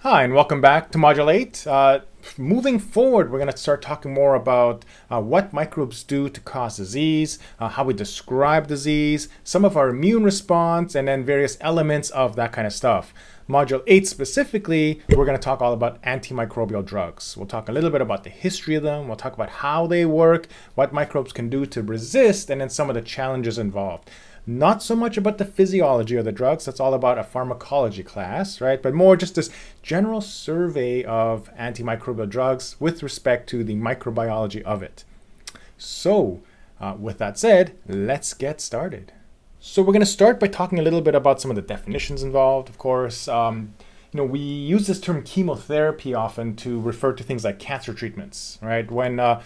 Hi, and welcome back to Module 8. Moving forward, we're going to start talking more about what microbes do to cause disease, how we describe disease, some of our immune response, and then various elements of that kind of stuff. Module 8 specifically, we're going to talk all about antimicrobial drugs. We'll talk a little bit about the history of them, we'll talk about how they work, what microbes can do to resist, and then some of the challenges involved. Not so much about the physiology of the drugs, that's all about a pharmacology class, right? But more just this general survey of antimicrobial drugs with respect to the microbiology of it. So, with that said, let's get started. So we're going to start by talking a little bit about some of the definitions involved, of course. We use this term chemotherapy often to refer to things like cancer treatments, right? When the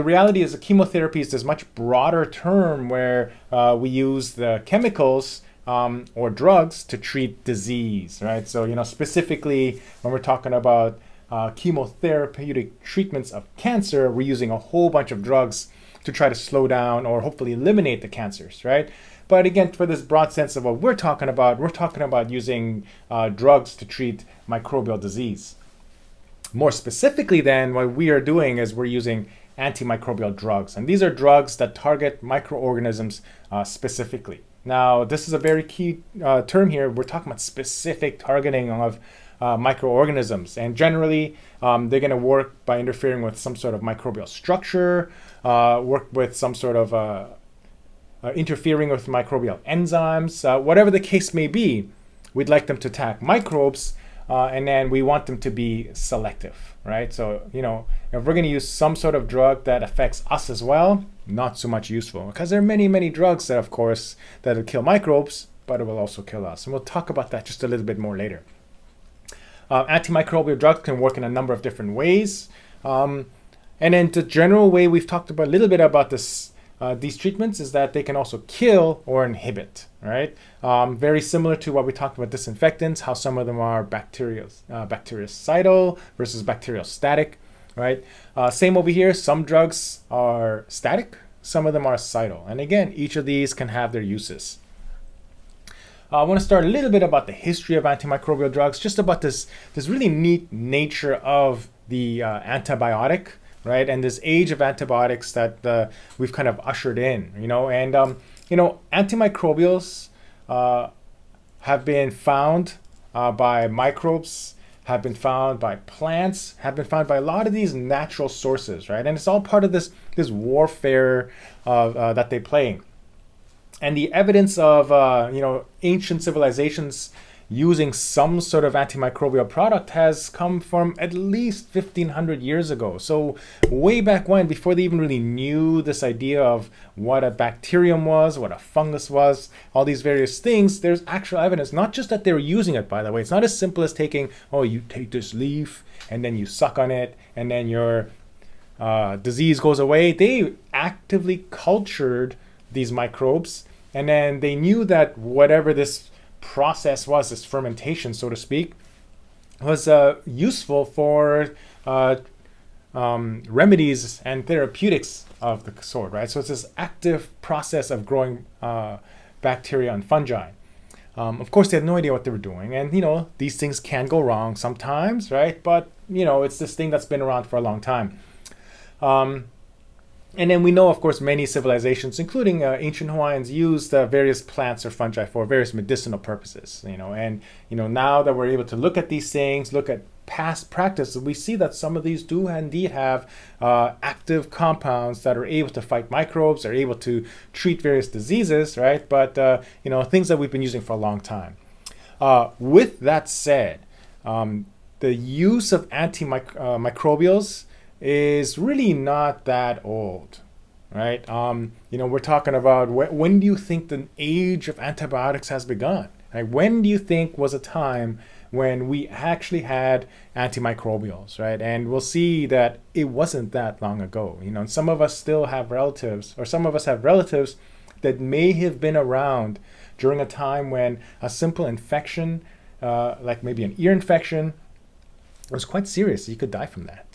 reality is that chemotherapy is this much broader term where we use the chemicals or drugs to treat disease, right? So, specifically when we're talking about chemotherapeutic treatments of cancer, we're using a whole bunch of drugs to try to slow down or hopefully eliminate the cancers, right? But again, for this broad sense of what we're talking about using drugs to treat microbial disease. More specifically then, what we are doing is we're using antimicrobial drugs. And these are drugs that target microorganisms specifically. Now, this is a very key term here. We're talking about specific targeting of microorganisms. And generally, they're going to work by interfering with some sort of microbial structure, work with some sort of interfering with microbial enzymes, whatever the case may be. We'd like them to attack microbes, and then we want them to be selective, right? So, if we're going to use some sort of drug that affects us as well, not so much useful, because there are many, many drugs that, of course, that'll kill microbes, but it will also kill us. And we'll talk about that just a little bit more later. Antimicrobial drugs can work in a number of different ways. And then the general way we've talked about a little bit about this these treatments is that they can also kill or inhibit, right? Very similar to what we talked about disinfectants, how some of them are bactericidal versus bacteriostatic, right? Same over here, some drugs are static, some of them are cidal. And again, each of these can have their uses. I want to start a little bit about the history of antimicrobial drugs, just about this really neat nature of the antibiotic, right? And this age of antibiotics that we've kind of ushered in, and antimicrobials have been found by microbes, have been found by plants, have been found by a lot of these natural sources, right? And it's all part of this warfare that they play. And the evidence of ancient civilizations using some sort of antimicrobial product has come from at least 1500 years ago. So way back when, before they even really knew this idea of what a bacterium was, what a fungus was, all these various things, there's actual evidence, not just that they were using it, by the way. It's not as simple as taking, you take this leaf and then you suck on it and then your disease goes away. They actively cultured these microbes, and then they knew that whatever this process was, this fermentation, so to speak, was useful for remedies and therapeutics of the sort, right? So it's this active process of growing bacteria and fungi. Of course, they had no idea what they were doing, and these things can go wrong sometimes, right? But it's this thing that's been around for a long time. And then we know, of course, many civilizations, including ancient Hawaiians, used various plants or fungi for various medicinal purposes. And now that we're able to look at these things, look at past practice, we see that some of these do indeed have active compounds that are able to fight microbes, are able to treat various diseases, right? But things that we've been using for a long time. With that said, the use of antimicrobials is really not that old, right? We're talking about when do you think the age of antibiotics has begun? Right? When do you think was a time when we actually had antimicrobials, right? And we'll see that it wasn't that long ago. And some of us still have relatives, or some of us have relatives that may have been around during a time when a simple infection, like maybe an ear infection, was quite serious. You could die from that.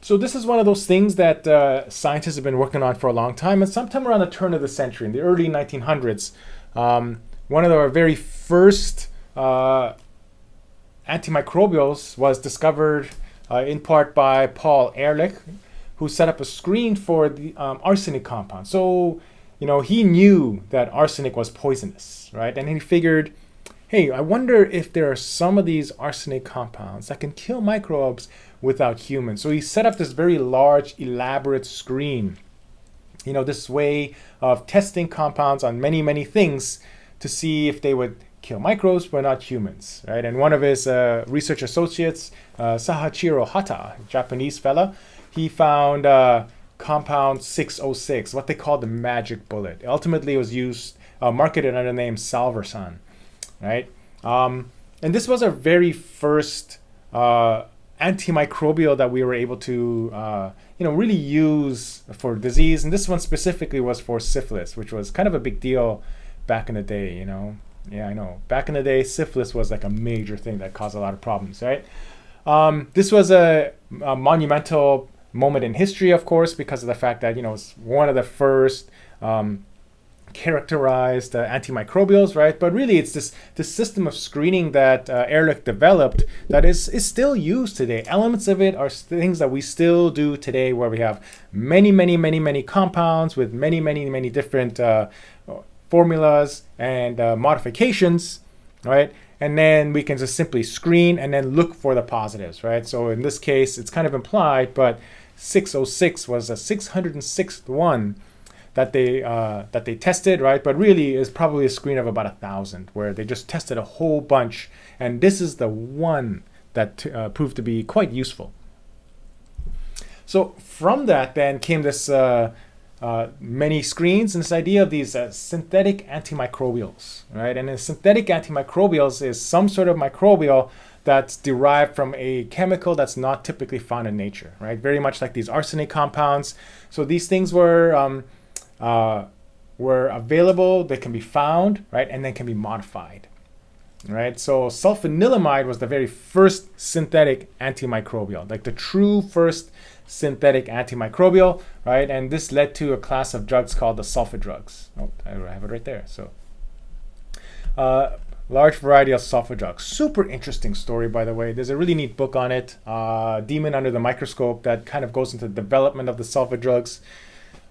So this is one of those things that scientists have been working on for a long time, and sometime around the turn of the century, in the early 1900s, one of our very first antimicrobials was discovered in part by Paul Ehrlich, who set up a screen for the arsenic compound. So, he knew that arsenic was poisonous, right? And he figured, hey, I wonder if there are some of these arsenic compounds that can kill microbes without humans. So he set up this very large, elaborate screen, this way of testing compounds on many, many things to see if they would kill microbes but not humans, right? And one of his research associates, Sahachiro Hata, a Japanese fella, he found compound 606, what they call the magic bullet. Ultimately, it was used, marketed under the name Salvarsan, right? And this was our very first antimicrobial that we were able to, really use for disease. And this one specifically was for syphilis, which was kind of a big deal back in the day, Yeah, I know. Back in the day, syphilis was like a major thing that caused a lot of problems, right? This was a monumental moment in history, of course, because of the fact that, it's one of the first characterized antimicrobials, right? But really, it's this system of screening that Ehrlich developed that is still used today. Elements of it are things that we still do today, where we have many, many, many, many compounds with many, many, many different formulas and modifications, right? And then we can just simply screen and then look for the positives, right? So in this case, it's kind of implied, but 606 was the 606th one that they tested, right? But really is probably a screen of about 1,000, where they just tested a whole bunch, and this is the one that proved to be quite useful. So from that then came this many screens and this idea of these synthetic antimicrobials, right? And a synthetic antimicrobials is some sort of microbial that's derived from a chemical that's not typically found in nature, right? Very much like these arsenic compounds. So these things were available, they can be found, right? And then can be modified, right? So sulfanilamide was the very first synthetic antimicrobial, like the true first synthetic antimicrobial, right? And this led to a class of drugs called the sulfa drugs. Oh, I have it right there. So large variety of sulfa drugs. Super interesting story, by the way. There's a really neat book on it, Demon Under the Microscope, that kind of goes into the development of the sulfa drugs,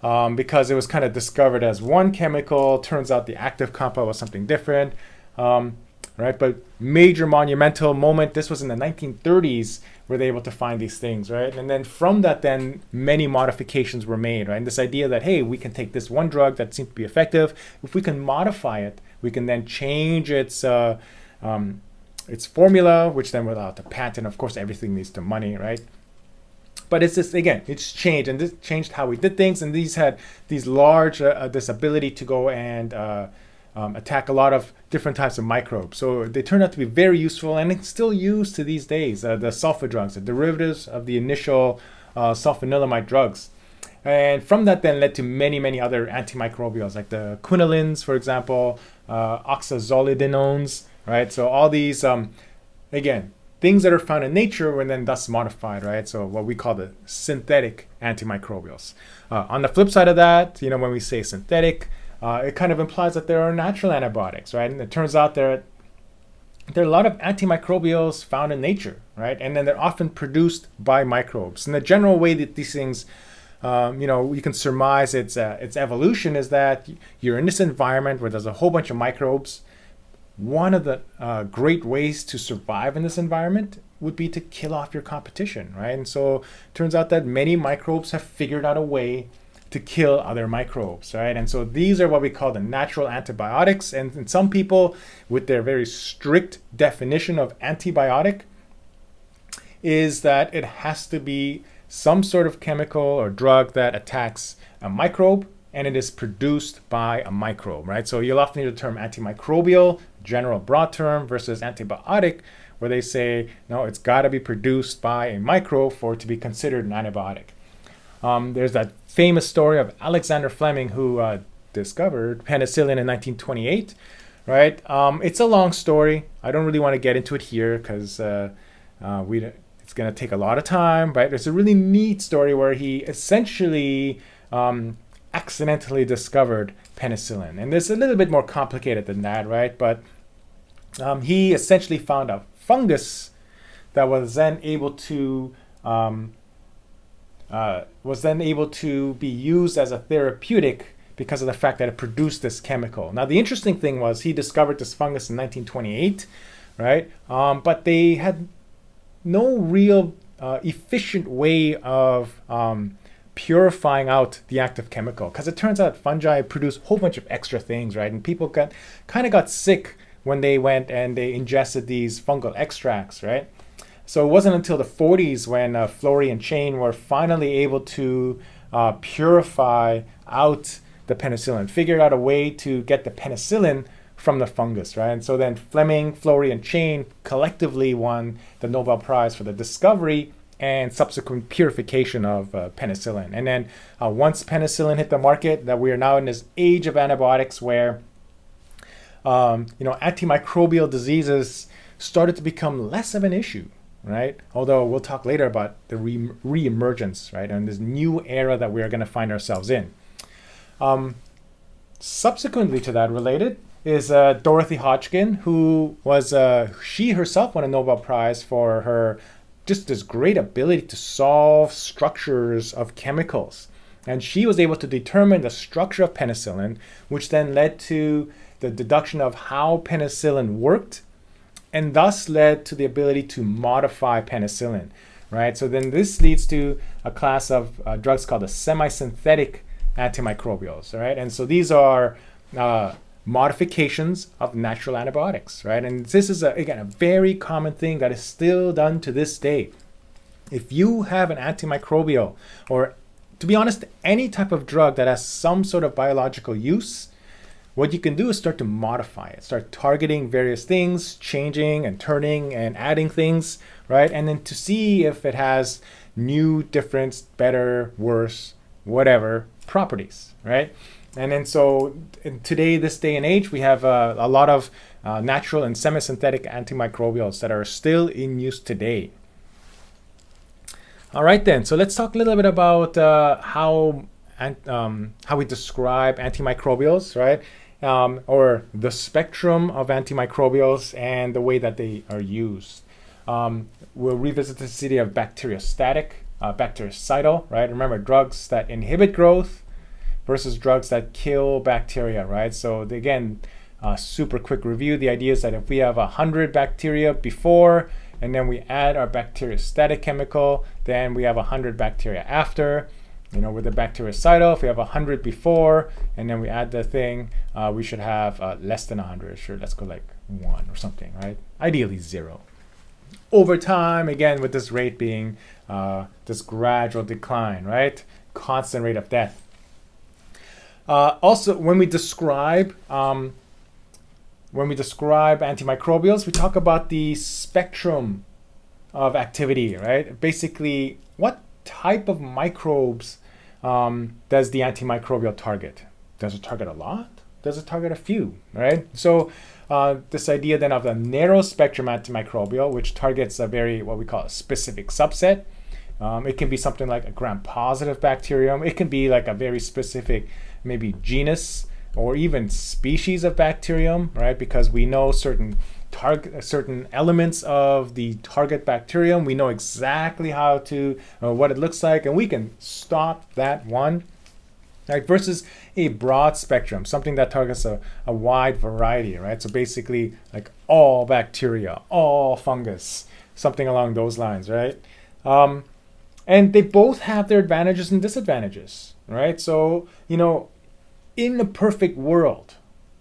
because it was kind of discovered as one chemical. Turns out the active compound was something different, right? But major monumental moment. This was in the 1930s where they were able to find these things, right? And then from that, then many modifications were made, right? And this idea that, hey, we can take this one drug that seems to be effective. If we can modify it, we can then change its formula, which then will allow to patent. Of course, everything needs to money, right? But it's just, again, it's changed, and this changed how we did things. And these had these large, this ability to go and attack a lot of different types of microbes. So they turned out to be very useful, and it's still used to these days. The sulfa drugs, the derivatives of the initial sulfanilamide drugs. And from that then led to many, many other antimicrobials, like the quinolines, for example, oxazolidinones, right? So all these, again, things that are found in nature and then thus modified, right? So what we call the synthetic antimicrobials. On the flip side of that, when we say synthetic, it kind of implies that there are natural antibiotics, right? And it turns out there are a lot of antimicrobials found in nature, right? And then they're often produced by microbes. And the general way that these things, you can surmise its evolution is that you're in this environment where there's a whole bunch of microbes. One of the great ways to survive in this environment would be to kill off your competition, right? And so it turns out that many microbes have figured out a way to kill other microbes, right? And so these are what we call the natural antibiotics. And some people, with their very strict definition of antibiotic, is that it has to be some sort of chemical or drug that attacks a microbe, and it is produced by a microbe, right? So you'll often hear the term antimicrobial, general broad term, versus antibiotic, where they say, no, it's got to be produced by a microbe for it to be considered an antibiotic. There's that famous story of Alexander Fleming, who discovered penicillin in 1928, right? It's a long story. I don't really want to get into it here because It's going to take a lot of time, right? There's a really neat story where he essentially accidentally discovered penicillin. And it's a little bit more complicated than that, right? But he essentially found a fungus that was then able to be used as a therapeutic because of the fact that it produced this chemical. Now, the interesting thing was he discovered this fungus in 1928, right? But they had no real efficient way of purifying out the active chemical, because it turns out fungi produce a whole bunch of extra things, right? And people kind of got sick when they went and they ingested these fungal extracts, right? So it wasn't until the 40s when Florey and Chain were finally able to purify out the penicillin, figured out a way to get the penicillin from the fungus, right? And so then Fleming, Florey, and Chain collectively won the Nobel Prize for the discovery and subsequent purification of penicillin. And then once penicillin hit the market, that we are now in this age of antibiotics where antimicrobial diseases started to become less of an issue, right? Although we'll talk later about the re-emergence, right? And this new era that we are going to find ourselves in. Subsequently to that, related, is Dorothy Hodgkin, who was, she herself won a Nobel Prize for her just this great ability to solve structures of chemicals. And she was able to determine the structure of penicillin, which then led to the deduction of how penicillin worked, and thus led to the ability to modify penicillin, right? So then this leads to a class of drugs called the semisynthetic antimicrobials, right? And so these are modifications of natural antibiotics, right? And this is, again, a very common thing that is still done to this day. If you have an antimicrobial, or to be honest, any type of drug that has some sort of biological use, what you can do is start to modify it, start targeting various things, changing and turning and adding things, right? And then to see if it has new, different, better, worse, whatever properties, right? And then so in today, this day and age, we have a lot of natural and semisynthetic antimicrobials that are still in use today. All right, then. So let's talk a little bit about how we describe antimicrobials, right? Or the spectrum of antimicrobials and the way that they are used. We'll revisit the city of bactericidal, right? Remember, drugs that inhibit growth versus drugs that kill bacteria, right? So again, super quick review. The idea is that if we have 100 bacteria before, and then we add our bacteriostatic chemical, then we have 100 bacteria after. With the bactericidal, if we have 100 before, and then we add the thing, we should have less than 100. Sure, let's go like 1 or something, right? Ideally 0. Over time, again, with this rate being this gradual decline, right? Constant rate of death. Also, when we describe antimicrobials, we talk about the spectrum of activity, right? Basically, what type of microbes does the antimicrobial target? Does it target a lot? Does it target a few, right? So this idea then of the narrow spectrum antimicrobial, which targets a very, what we call a specific subset. It can be something like a gram-positive bacterium. It can be like a very specific, maybe genus or even species of bacterium, right? Because we know certain elements of the target bacterium. We know exactly how to, what it looks like, and we can stop that one, right? Versus a broad spectrum, something that targets a wide variety, right? So basically like all bacteria, all fungus, something along those lines, right? And they both have their advantages and disadvantages, right? So, in a perfect world,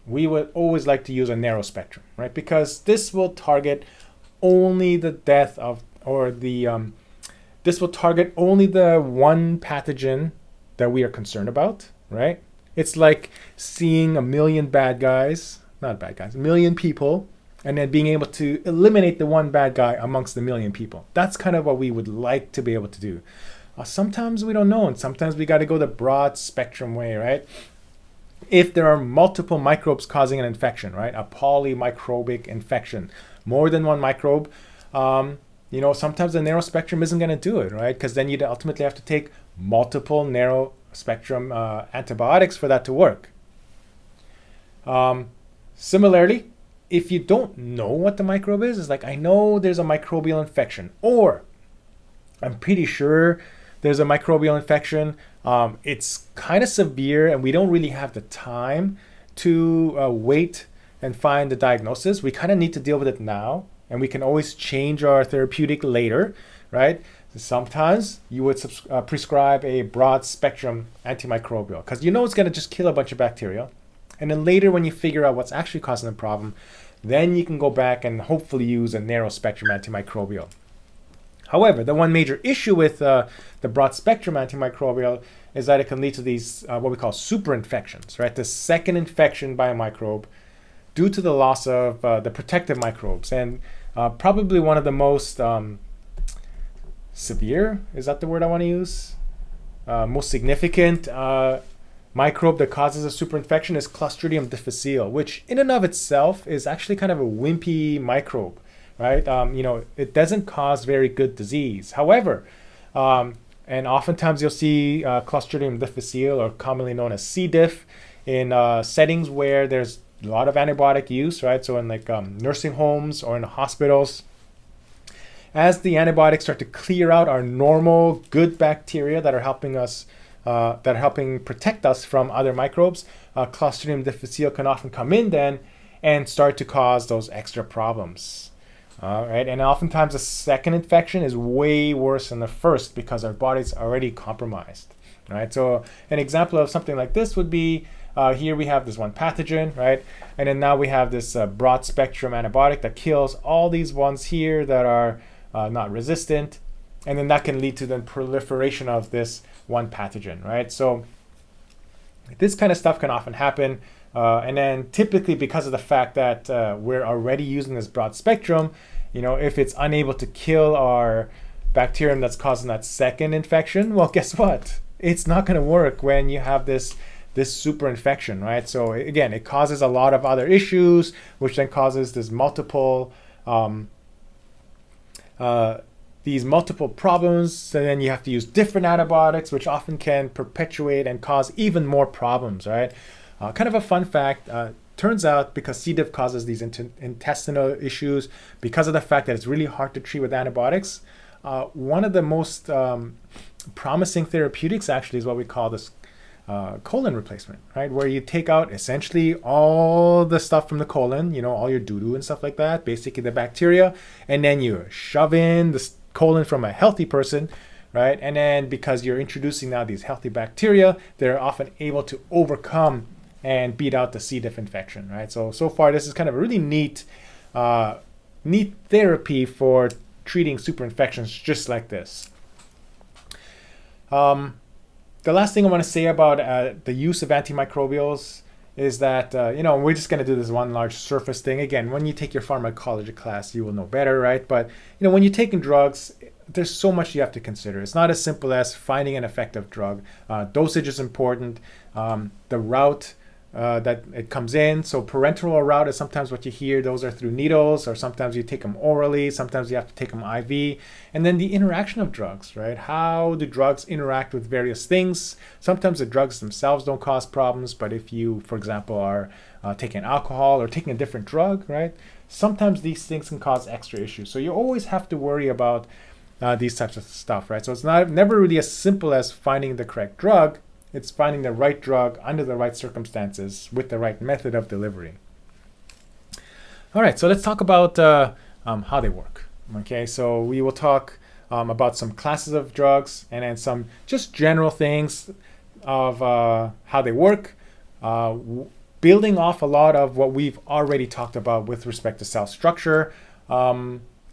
we would always like to use a narrow spectrum, right? Because this will target only the death of, or the, this will target only the one pathogen that we are concerned about, right? It's like seeing a million million people, and then being able to eliminate the one bad guy amongst the million people. That's kind of what we would like to be able to do. Sometimes we don't know, and sometimes we got to go the broad spectrum way, right? If there are multiple microbes causing an infection, right? A polymicrobic infection, more than one microbe, sometimes the narrow spectrum isn't going to do it, right? Because then you'd ultimately have to take multiple narrow spectrum antibiotics for that to work. Similarly, if you don't know what the microbe is, it's like, I know there's a microbial infection, or I'm pretty sure there's a microbial infection. It's kind of severe and we don't really have the time to wait and find the diagnosis. We kind of need to deal with it now, and we can always change our therapeutic later, right? Sometimes you would prescribe a broad spectrum antimicrobial because it's going to just kill a bunch of bacteria. And then later, when you figure out what's actually causing the problem, then you can go back and hopefully use a narrow spectrum antimicrobial. However, the one major issue with the broad spectrum antimicrobial is that it can lead to these what we call superinfections, right? The second infection by a microbe due to the loss of the protective microbes. And probably one of the most severe, is that the word I want to use? Most significant microbe that causes a superinfection is Clostridium difficile, which in and of itself is actually kind of a wimpy microbe, right? It doesn't cause very good disease. However, and oftentimes you'll see Clostridium difficile, or commonly known as C. diff, in settings where there's a lot of antibiotic use, right? So in like nursing homes or in hospitals. As the antibiotics start to clear out our normal good bacteria that are helping us that are helping protect us from other microbes, Clostridium difficile can often come in then and start to cause those extra problems. Right? And oftentimes the second infection is way worse than the first because our body's already compromised. Right? So an example of something like this would be here we have this one pathogen, right? And then now we have this broad spectrum antibiotic that kills all these ones here that are not resistant. And then that can lead to the proliferation of this one pathogen, right? So this kind of stuff can often happen. And then typically because of the fact that we're already using this broad spectrum, if it's unable to kill our bacterium that's causing that second infection, well, guess what? It's not going to work when you have this super infection, right? So again, it causes a lot of other issues, which then causes this these multiple problems. So then you have to use different antibiotics, which often can perpetuate and cause even more problems, right? Kind of a fun fact, turns out because C. diff causes these intestinal issues, because of the fact that it's really hard to treat with antibiotics, one of the most promising therapeutics actually is what we call this colon replacement, right? Where you take out essentially all the stuff from the colon, all your doo-doo and stuff like that, basically the bacteria, and then you shove in the colon from a healthy person, right? And then because you're introducing now these healthy bacteria, they're often able to overcome and beat out the C. diff infection, right? So far this is kind of a really neat therapy for treating superinfections just like this. The last thing I want to say about the use of antimicrobials is that, we're just going to do this one large surface thing. Again, when you take your pharmacology class, you will know better, right? But, when you're taking drugs, there's so much you have to consider. It's not as simple as finding an effective drug. Dosage is important. The route that it comes in. So parenteral route is sometimes what you hear. Those are through needles, or sometimes you take them orally. Sometimes you have to take them IV. And then the interaction of drugs, right? How do drugs interact with various things? Sometimes the drugs themselves don't cause problems, but if you, for example, are taking alcohol or taking a different drug, right? Sometimes these things can cause extra issues. So you always have to worry about these types of stuff, right? So it's never really as simple as finding the correct drug. It's finding the right drug under the right circumstances with the right method of delivery. All right, so let's talk about how they work. Okay, so we will talk about some classes of drugs and then some just general things of how they work, building off a lot of what we've already talked about with respect to cell structure.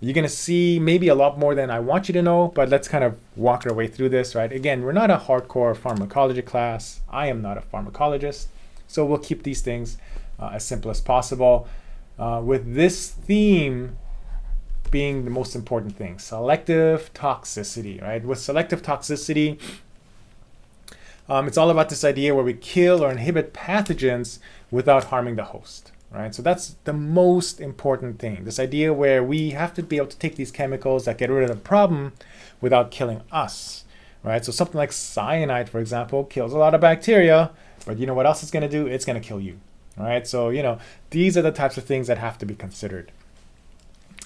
You're going to see maybe a lot more than I want you to know, but let's kind of walk our way through this, right? Again, we're not a hardcore pharmacology class. I am not a pharmacologist, so we'll keep these things as simple as possible. With this theme being the most important thing, selective toxicity, right? With selective toxicity, it's all about this idea where we kill or inhibit pathogens without harming the host. right? So that's the most important thing. This idea where we have to be able to take these chemicals that get rid of the problem without killing us, right? So something like cyanide, for example, kills a lot of bacteria, but you know what else it's going to do? It's going to kill you, all right? So, these are the types of things that have to be considered.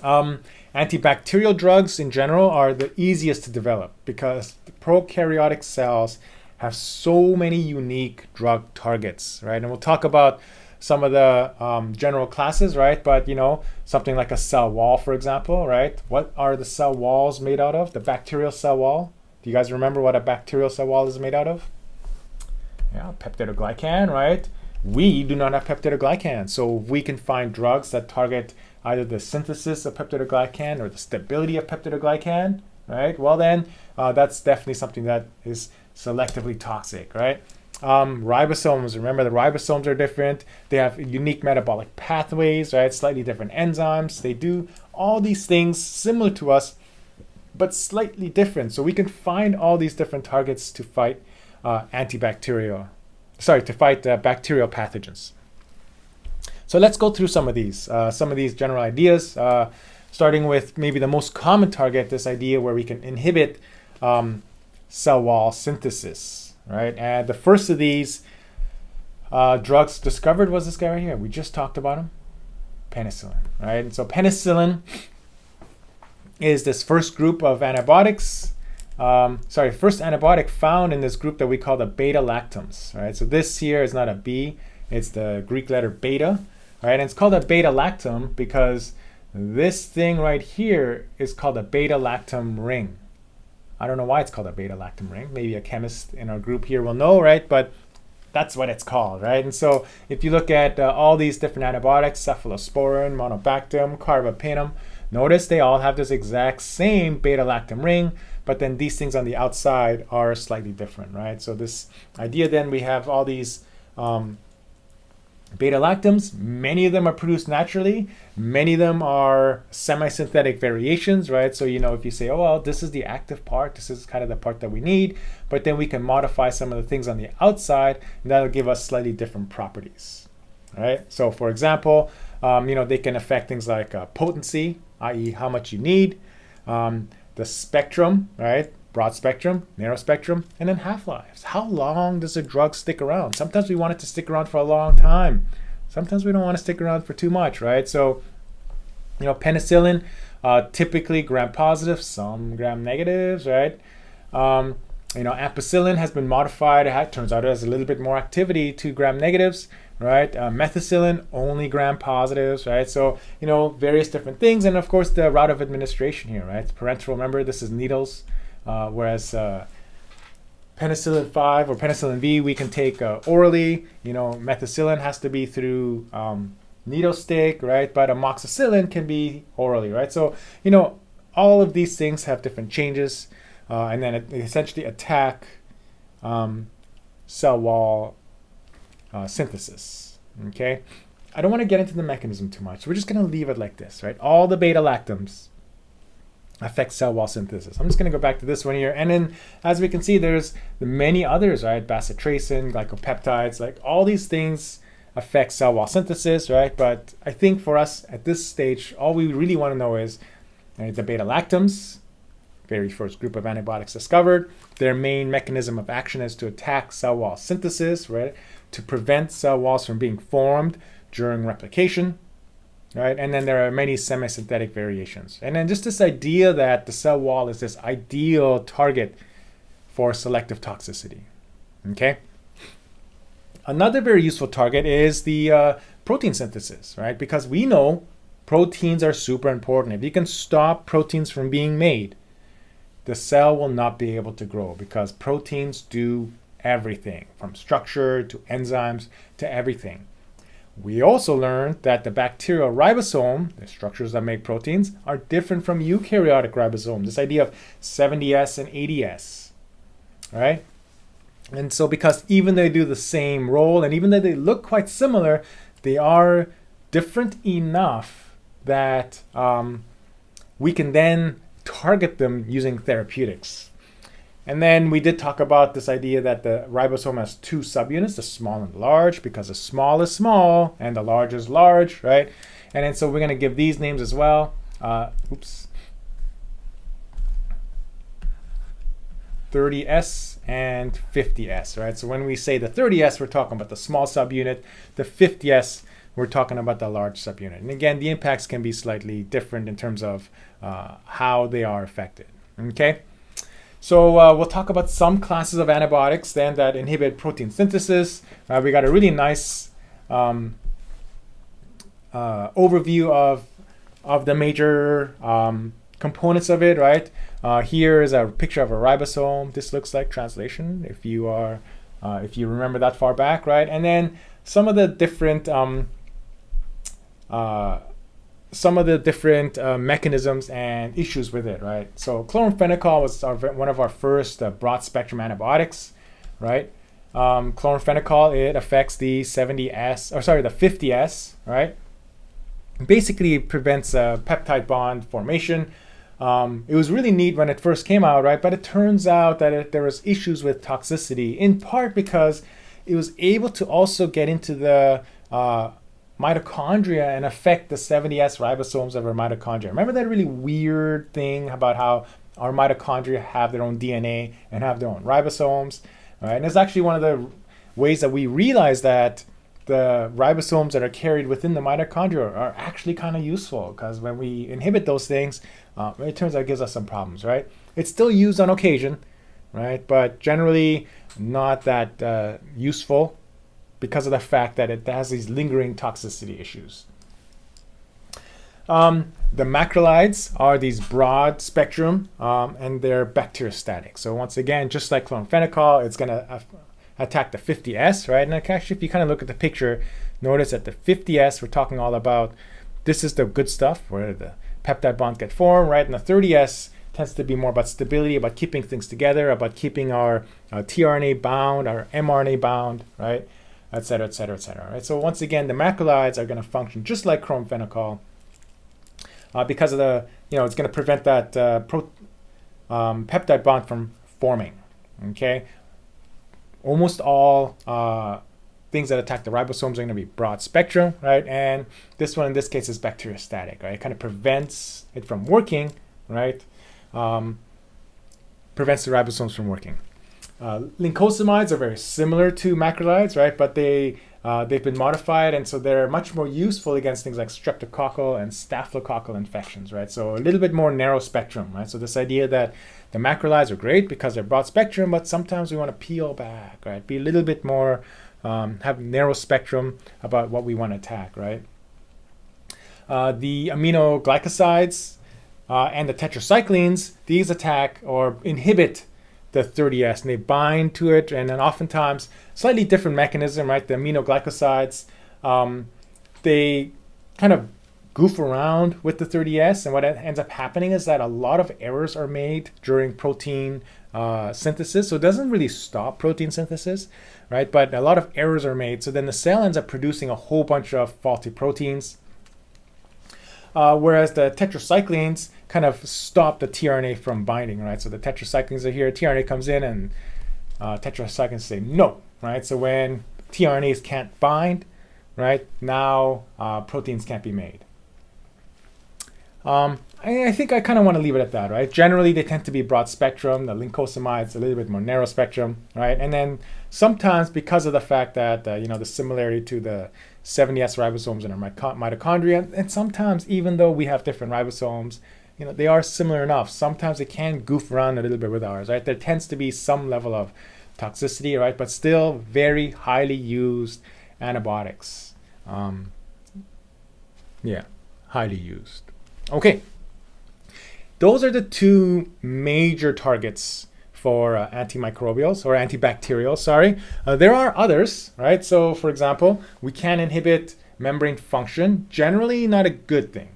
Antibacterial drugs in general are the easiest to develop because the prokaryotic cells have so many unique drug targets, right? And we'll talk about some of the general classes, right? But something like a cell wall, for example, right? What are the cell walls made out of? The bacterial cell wall. Do you guys remember what a bacterial cell wall is made out of? Yeah, peptidoglycan, right? We do not have peptidoglycan, so we can find drugs that target either the synthesis of peptidoglycan or the stability of peptidoglycan, right? Well then, that's definitely something that is selectively toxic, right? Ribosomes, remember the ribosomes are different. They have unique metabolic pathways, right? Slightly different enzymes. They do all these things similar to us, but slightly different. So we can find all these different targets to fight bacterial pathogens. So let's go through some of these general ideas, starting with maybe the most common target, this idea where we can inhibit cell wall synthesis, right? And the first of these drugs discovered was this guy right here. We just talked about him, penicillin, right? And so penicillin is this first group of antibiotics. First antibiotic found in this group that we call the beta-lactams, right? So this here is not a B, it's the Greek letter beta, right? And it's called a beta-lactam because this thing right here is called a beta-lactam ring. I don't know why it's called a beta-lactam ring. Maybe a chemist in our group here will know, right? But that's what it's called, right? And so if you look at all these different antibiotics, cephalosporin, monobactam, carbapenem, notice they all have this exact same beta-lactam ring, but then these things on the outside are slightly different, right? So this idea then we have all these beta-lactams. Many of them are produced naturally. Many of them are semisynthetic variations, right? So, if you say, oh, well, this is the active part, this is kind of the part that we need, but then we can modify some of the things on the outside, and that'll give us slightly different properties, right? So, for example, they can affect things like potency, i.e. how much you need, the spectrum, right? Broad spectrum, narrow spectrum, and then half-lives. How long does a drug stick around? Sometimes we want it to stick around for a long time. Sometimes we don't want to stick around for too much, right? So, penicillin, typically gram-positive, some gram-negatives, right? Ampicillin has been modified. It turns out it has a little bit more activity to gram-negatives, right? Methicillin, only gram-positives, right? So, various different things. And, of course, the route of administration here, right? It's parenteral. Remember, this is needles. Whereas penicillin 5 or penicillin V we can take orally. Methicillin has to be through needle stick, right? But amoxicillin can be orally, right? So all of these things have different changes, and then they essentially attack cell wall synthesis. Okay, I don't want to get into the mechanism too much. We're just going to leave it like this, right? All the beta-lactams affect cell wall synthesis. I'm just going to go back to this one here. And then, as we can see, there's many others, right? Bacitracin, glycopeptides, like all these things affect cell wall synthesis, right? But I think for us at this stage, all we really want to know is the beta-lactams, very first group of antibiotics discovered. Their main mechanism of action is to attack cell wall synthesis, right? To prevent cell walls from being formed during replication. Right, and then there are many semisynthetic variations. And then just this idea that the cell wall is this ideal target for selective toxicity. Okay. Another very useful target is the protein synthesis, right? Because we know proteins are super important. If you can stop proteins from being made, the cell will not be able to grow because proteins do everything from structure to enzymes to everything. We also learned that the bacterial ribosome, the structures that make proteins, are different from eukaryotic ribosome, this idea of 70S and 80S, right? And so because even they do the same role and even though they look quite similar, they are different enough that we can then target them using therapeutics. And then we did talk about this idea that the ribosome has two subunits, the small and the large, because the small is small and the large is large, right? And then so we're going to give these names as well. 30S and 50S, right? So when we say the 30S, we're talking about the small subunit. The 50S, we're talking about the large subunit. And again, the impacts can be slightly different in terms of how they are affected, okay? So we'll talk about some classes of antibiotics then that inhibit protein synthesis. We got a really nice overview of the major components of it, right? Here is a picture of a ribosome. This looks like translation, if you remember that far back, right? And then some of the different mechanisms and issues with it, right? So chloramphenicol was one of our first broad spectrum antibiotics, right? Chloramphenicol, it affects the 50S, right? Basically prevents peptide bond formation. It was really neat when it first came out, right? But it turns out that there was issues with toxicity, in part because it was able to also get into the mitochondria and affect the 70S ribosomes of our mitochondria. Remember that really weird thing about how our mitochondria have their own DNA and have their own ribosomes, right? And it's actually one of the ways that we realize that the ribosomes that are carried within the mitochondria are actually kind of useful, because when we inhibit those things, it turns out it gives us some problems, right? It's still used on occasion, right? But generally not that useful because of the fact that it has these lingering toxicity issues. The macrolides are these broad spectrum and they're bacteriostatic. So once again, just like chloramphenicol, it's going to attack the 50S, right? And actually, if you kind of look at the picture, notice that the 50S, we're talking all about, this is the good stuff where the peptide bonds get formed, right? And the 30S tends to be more about stability, about keeping things together, about keeping our tRNA bound, our mRNA bound, right? Et cetera, et cetera, et cetera, right? So once again, the macrolides are going to function just like chloramphenicol because of the, it's going to prevent that peptide bond from forming, okay? Almost all things that attack the ribosomes are going to be broad spectrum, right? And this one in this case is bacteriostatic, right? It kind of prevents it from working, right? Prevents the ribosomes from working. Lincosamides are very similar to macrolides, right? But they've been modified, and so they're much more useful against things like streptococcal and staphylococcal infections, right? So a little bit more narrow spectrum, right? So this idea that the macrolides are great because they're broad spectrum, but sometimes we want to peel back, right? Be a little bit more, have narrow spectrum about what we want to attack, right? The aminoglycosides and the tetracyclines, these attack or inhibit the 30S, and they bind to it, and then oftentimes slightly different mechanism, right? The aminoglycosides, they kind of goof around with the 30S, and what ends up happening is that a lot of errors are made during protein synthesis. So it doesn't really stop protein synthesis, right? But a lot of errors are made. So then the cell ends up producing a whole bunch of faulty proteins. Whereas the tetracyclines kind of stop the tRNA from binding, right? So the tetracyclines are here, tRNA comes in, and tetracyclines say no, right? So when tRNAs can't bind, right, now proteins can't be made. I think I kind of want to leave it at that, right? Generally, they tend to be broad spectrum. The lincosamides a little bit more narrow spectrum, right? And then sometimes because of the fact that the similarity to the 70S ribosomes in our mitochondria, and sometimes even though we have different ribosomes, they are similar enough. Sometimes they can goof around a little bit with ours, right? There tends to be some level of toxicity, right? But still very highly used antibiotics. Highly used. Okay. Those are the two major targets for antimicrobials or antibacterials, sorry. There are others, right? So for example, we can inhibit membrane function, generally not a good thing,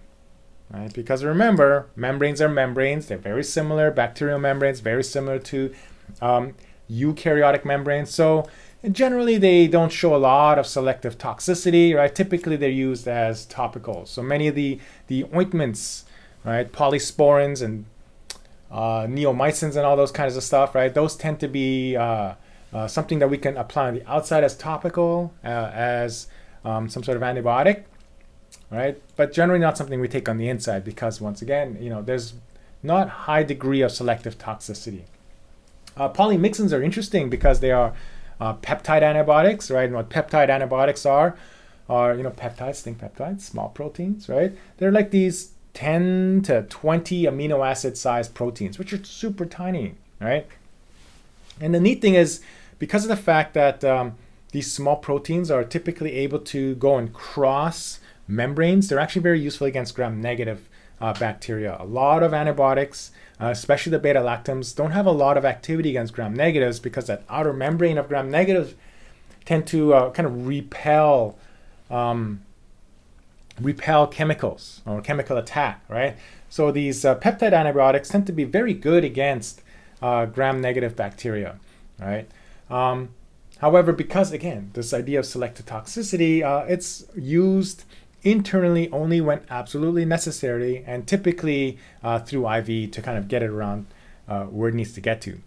right? Because remember, membranes are membranes. They're very similar, bacterial membranes, very similar to eukaryotic membranes. So generally, they don't show a lot of selective toxicity, right? Typically, they're used as topicals. So many of the ointments, right, polysporins and neomycins and all those kinds of stuff, right? Those tend to be something that we can apply on the outside as topical, as some sort of antibiotic, right? But generally not something we take on the inside because, once again, there's not high degree of selective toxicity. Polymyxins are interesting because they are peptide antibiotics, right? And what peptide antibiotics are peptides, think peptides, small proteins, right? They're like these 10 to 20 amino acid sized proteins, which are super tiny, right? And the neat thing is, because of the fact that these small proteins are typically able to go and cross membranes, they're actually very useful against gram-negative bacteria. A lot of antibiotics, especially the beta-lactams, don't have a lot of activity against gram-negatives because that outer membrane of gram-negatives tend to kind of repel chemicals or chemical attack, right? So these peptide antibiotics tend to be very good against gram-negative bacteria, right? However, because, again, this idea of selective toxicity, it's used internally only when absolutely necessary, and typically through IV to kind of get it around where it needs to get to.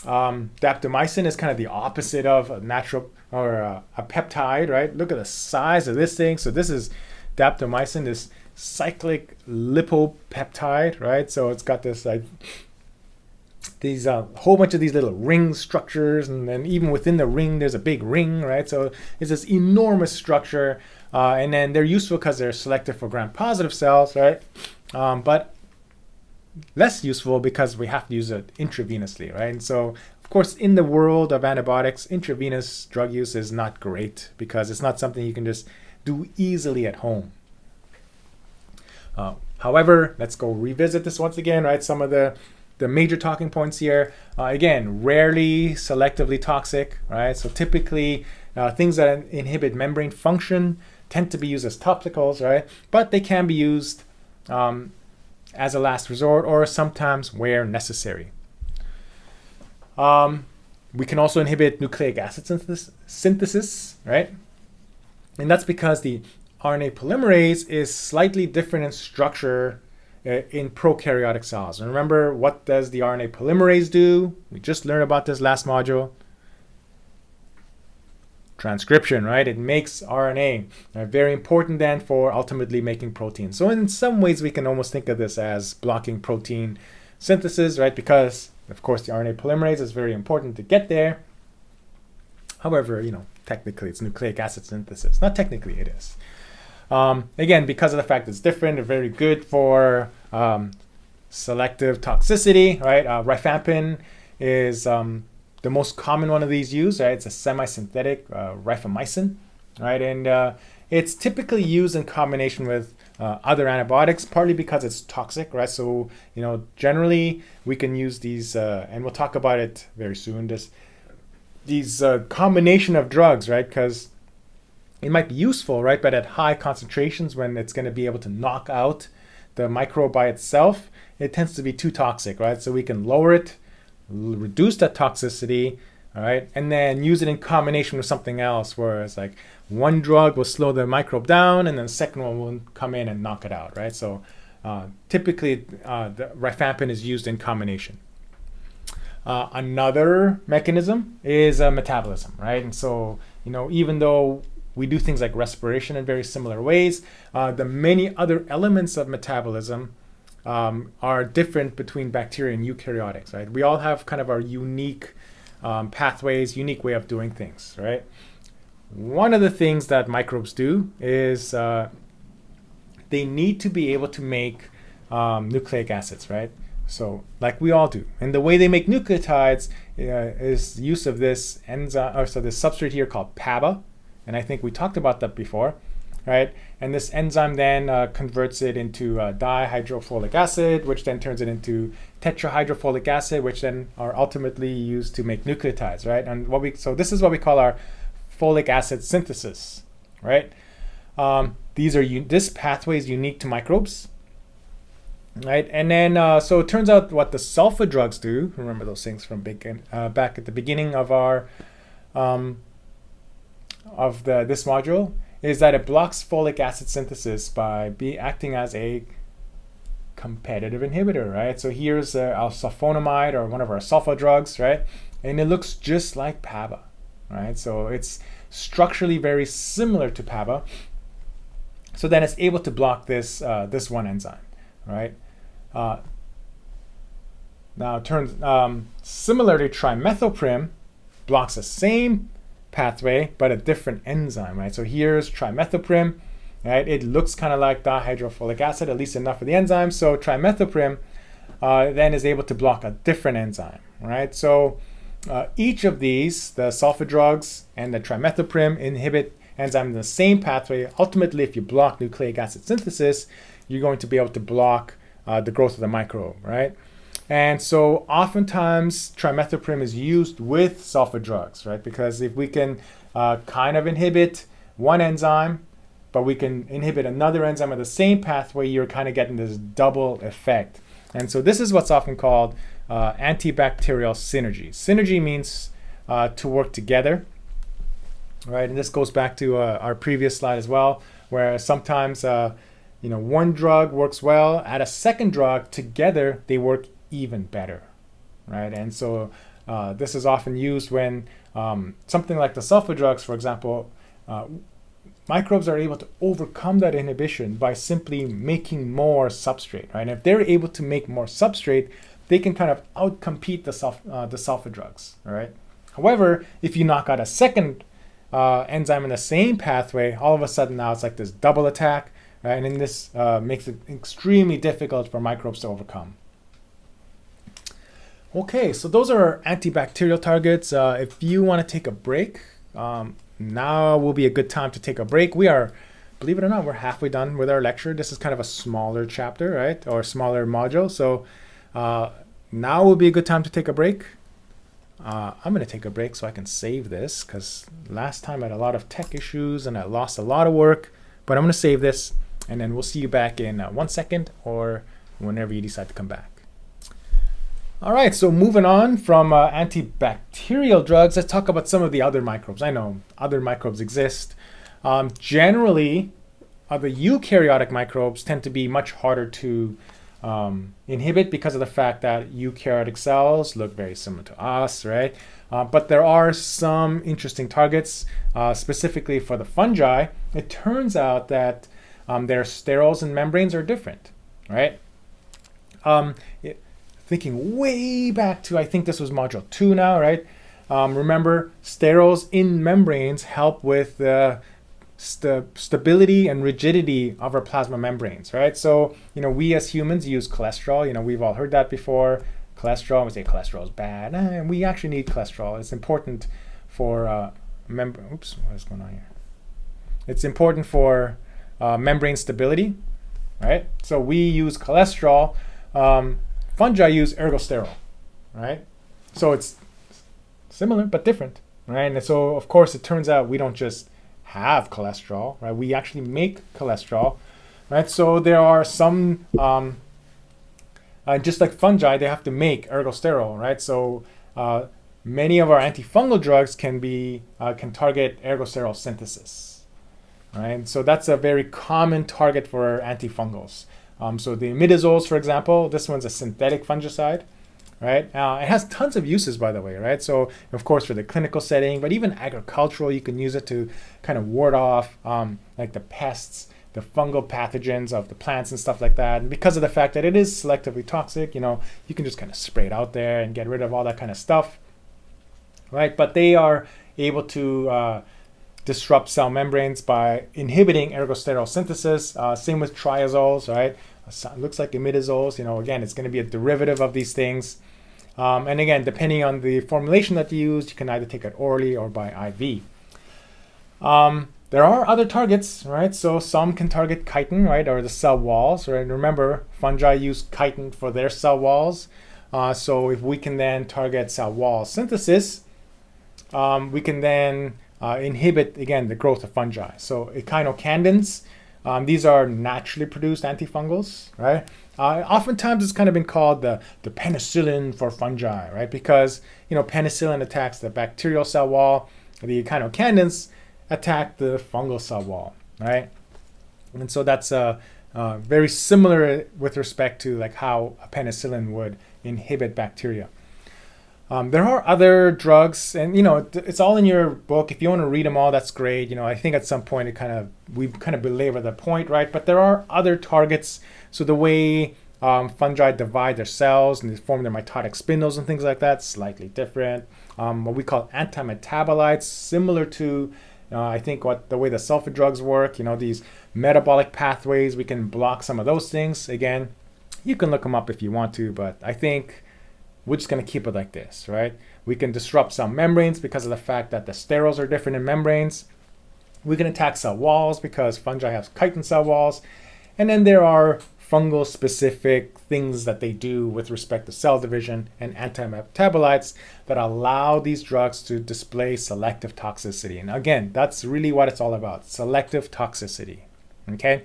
Daptomycin is kind of the opposite of a natural or a peptide, right? Look at the size of this thing. So this is daptomycin, this cyclic lipopeptide, right? So it's got this these whole bunch of these little ring structures, and then even within the ring there's a big ring, right? So it's this enormous structure, and then they're useful because they're selective for gram-positive cells, right? But less useful because we have to use it intravenously, right? And so, of course, in the world of antibiotics, intravenous drug use is not great because it's not something you can just do easily at home. However, let's go revisit this once again, right? Some of the major talking points here. Again, rarely selectively toxic, right? So typically things that inhibit membrane function tend to be used as topicals, right? But they can be used as a last resort or sometimes where necessary. We can also inhibit nucleic acid synthesis, right? And that's because the RNA polymerase is slightly different in structure in prokaryotic cells. And remember, what does the RNA polymerase do? We just learned about this last module. Transcription, right? It makes RNA. Very important then for ultimately making protein. So in some ways, we can almost think of this as blocking protein synthesis, right? Because, of course, the RNA polymerase is very important to get there. However, technically it's nucleic acid synthesis. Not technically, it is. Again, because of the fact it's different, they're very good for selective toxicity, right? Rifampin is the most common one of these used, right? It's a semisynthetic rifamycin, right? And it's typically used in combination with other antibiotics, partly because it's toxic, right? So, generally we can use these, and we'll talk about it very soon, these combination of drugs, right? Because it might be useful, right? But at high concentrations, when it's going to be able to knock out the microbe by itself, it tends to be too toxic, right? So we can lower it, reduce that toxicity, all right, and then use it in combination with something else, where it's like one drug will slow the microbe down, and then the second one will come in and knock it out, right? So typically, the rifampin is used in combination. Another mechanism is metabolism, right? And so, even though we do things like respiration in very similar ways, the many other elements of metabolism are different between bacteria and eukaryotics, right? We all have kind of our unique pathways, unique way of doing things, right? One of the things that microbes do is they need to be able to make nucleic acids, right? So, like we all do. And the way they make nucleotides is use of this enzyme, or so this substrate here called PABA. And I think we talked about that before, right? And this enzyme then converts it into dihydrofolic acid, which then turns it into tetrahydrofolic acid, which then are ultimately used to make nucleotides, right? And so this is what we call our folic acid synthesis, right? This pathway is unique to microbes, right? And then so it turns out what the sulfa drugs do. Remember those things from back at the beginning of our this module, is that it blocks folic acid synthesis by acting as a competitive inhibitor, right? So here's our sulfonamide, or one of our sulfa drugs, right? And it looks just like PABA, right? So it's structurally very similar to PABA. So then it's able to block this one enzyme, right? Now it turns similar to trimethoprim, blocks the same pathway but a different enzyme, right? So here's trimethoprim, right? It looks kind of like dihydrofolic acid, at least enough for the enzyme. So trimethoprim then is able to block a different enzyme, right? So each of these, the sulfa drugs and the trimethoprim, inhibit enzymes in the same pathway. Ultimately, if you block nucleic acid synthesis, you're going to be able to block the growth of the microbe, right? And so oftentimes trimethoprim is used with sulfa drugs, right? Because if we can kind of inhibit one enzyme, but we can inhibit another enzyme of the same pathway, you're kind of getting this double effect. And so this is what's often called antibacterial synergy. Synergy means to work together, right? And this goes back to our previous slide as well, where sometimes one drug works well, add a second drug, together they work even better, right? And so this is often used when something like the sulfa drugs, for example, microbes are able to overcome that inhibition by simply making more substrate, right? And if they're able to make more substrate, they can kind of outcompete the sulfa drugs, right? However, if you knock out a second enzyme in the same pathway, all of a sudden now it's like this double attack, right? And this makes it extremely difficult for microbes to overcome. Okay, so those are our antibacterial targets. If you want to take a break, now will be a good time to take a break. We are, believe it or not, we're halfway done with our lecture. This is kind of a smaller chapter, right? Or smaller module. So now will be a good time to take a break. I'm going to take a break so I can save this, because last time I had a lot of tech issues and I lost a lot of work. But I'm going to save this, and then we'll see you back in 1 second or whenever you decide to come back. All right, so moving on from antibacterial drugs, let's talk about some of the other microbes. I know other microbes exist. Generally, the eukaryotic microbes tend to be much harder to inhibit because of the fact that eukaryotic cells look very similar to us, right? But there are some interesting targets, specifically for the fungi. It turns out that their sterols and membranes are different, right? Thinking way back to, I think this was module 2 now, right? Remember, sterols in membranes help with the stability and rigidity of our plasma membranes, right? So, we as humans use cholesterol. We've all heard that before. Cholesterol, we say cholesterol is bad. And we actually need cholesterol. It's important for oops, what is going on here? It's important for membrane stability, right? So we use cholesterol. Fungi use ergosterol, right? So it's similar but different, right? And so, of course, it turns out we don't just have cholesterol, right? We actually make cholesterol, right? So there are some, just like fungi, they have to make ergosterol, right? So many of our antifungal drugs can target ergosterol synthesis, right? So that's a very common target for antifungals. So the imidazoles, for example, this one's a synthetic fungicide, right? It has tons of uses, by the way, right? So, of course, for the clinical setting, but even agricultural, you can use it to kind of ward off like the pests, the fungal pathogens of the plants and stuff like that. And because of the fact that it is selectively toxic, you can just kind of spray it out there and get rid of all that kind of stuff, right? But they are able to disrupt cell membranes by inhibiting ergosterol synthesis. Same with triazoles, right? It looks like imidazoles. Again, it's going to be a derivative of these things. And again, depending on the formulation that you use, you can either take it orally or by IV. There are other targets, right? So some can target chitin, right, or the cell walls, right? Remember, fungi use chitin for their cell walls. So if we can then target cell wall synthesis, we can then inhibit, again, the growth of fungi. So echinocandins, these are naturally produced antifungals, right? Oftentimes it's kind of been called the penicillin for fungi, right? Because, penicillin attacks the bacterial cell wall, the echinocandins attack the fungal cell wall, right? And so that's very similar with respect to like how a penicillin would inhibit bacteria. There are other drugs, and it's all in your book. If you want to read them all, that's great. I think at some point we kind of belabor the point, right? But there are other targets. So the way fungi divide their cells and they form their mitotic spindles and things like that, slightly different. What we call antimetabolites, similar to I think the way the sulfa drugs work. These metabolic pathways, we can block some of those things. Again, you can look them up if you want to, but I think we're just going to keep it like this, right? We can disrupt some membranes because of the fact that the sterols are different in membranes. We can attack cell walls because fungi have chitin cell walls. And then there are fungal specific things that they do with respect to cell division and antimetabolites that allow these drugs to display selective toxicity. And again, that's really what it's all about, selective toxicity, okay?